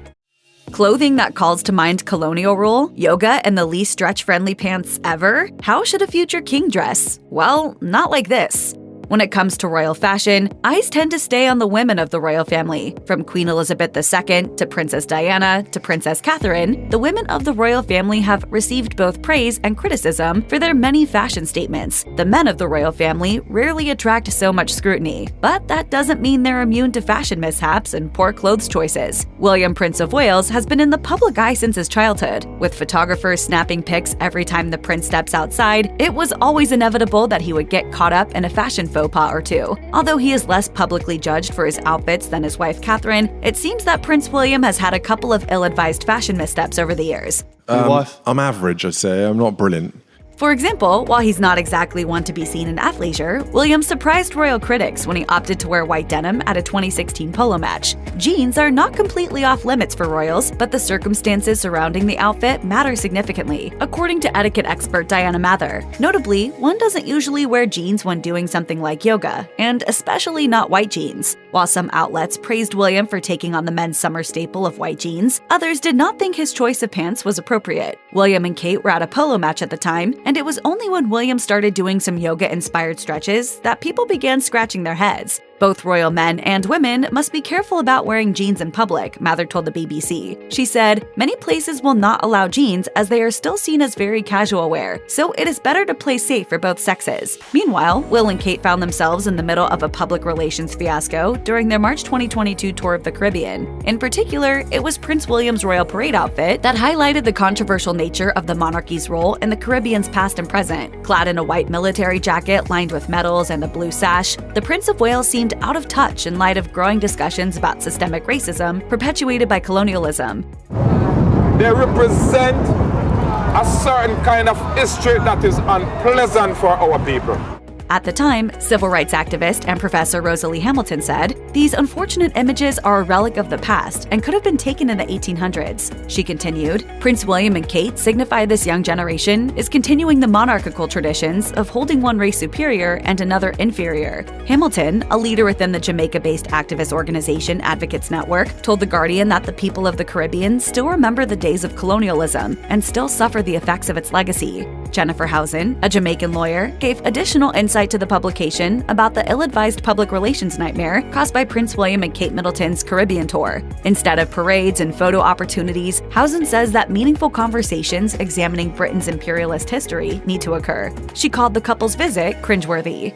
Clothing that calls to mind colonial rule, yoga, and the least stretch-friendly pants ever? How should a future king dress? Well, not like this. When it comes to royal fashion, eyes tend to stay on the women of the royal family. From Queen Elizabeth II to Princess Diana to Princess Catherine, the women of the royal family have received both praise and criticism for their many fashion statements. The men of the royal family rarely attract so much scrutiny, but that doesn't mean they're immune to fashion mishaps and poor clothes choices. William, Prince of Wales, has been in the public eye since his childhood. With photographers snapping pics every time the prince steps outside, it was always inevitable that he would get caught up in a fashion faux pas or two. Although he is less publicly judged for his outfits than his wife Catherine, it seems that Prince William has had a couple of ill-advised fashion missteps over the years. I'm average, I'd say. I'm not brilliant. For example, while he's not exactly one to be seen in athleisure, William surprised royal critics when he opted to wear white denim at a 2016 polo match. Jeans are not completely off limits for royals, but the circumstances surrounding the outfit matter significantly, according to etiquette expert Diana Mather. Notably, one doesn't usually wear jeans when doing something like yoga, and especially not white jeans. While some outlets praised William for taking on the men's summer staple of white jeans, others did not think his choice of pants was appropriate. William and Kate were at a polo match at the time, and it was only when William started doing some yoga-inspired stretches that people began scratching their heads. Both royal men and women must be careful about wearing jeans in public, Mather told the BBC. She said, "Many places will not allow jeans as they are still seen as very casual wear, so it is better to play safe for both sexes." Meanwhile, Will and Kate found themselves in the middle of a public relations fiasco during their March 2022 tour of the Caribbean. In particular, it was Prince William's royal parade outfit that highlighted the controversial nature of the monarchy's role in the Caribbean's past and present. Clad in a white military jacket lined with medals and a blue sash, the Prince of Wales seemed out of touch in light of growing discussions about systemic racism perpetuated by colonialism. They represent a certain kind of history that is unpleasant for our people. At the time, civil rights activist and professor Rosalie Hamilton said, "These unfortunate images are a relic of the past and could have been taken in the 1800s. She continued, "Prince William and Kate signify this young generation is continuing the monarchical traditions of holding one race superior and another inferior." Hamilton, a leader within the Jamaica-based activist organization Advocates Network, told The Guardian that the people of the Caribbean still remember the days of colonialism and still suffer the effects of its legacy. Jennifer Housen, a Jamaican lawyer, gave additional insight to the publication about the ill-advised public relations nightmare caused by Prince William and Kate Middleton's Caribbean tour. Instead of parades and photo opportunities, Housen says that meaningful conversations examining Britain's imperialist history need to occur. She called the couple's visit cringeworthy.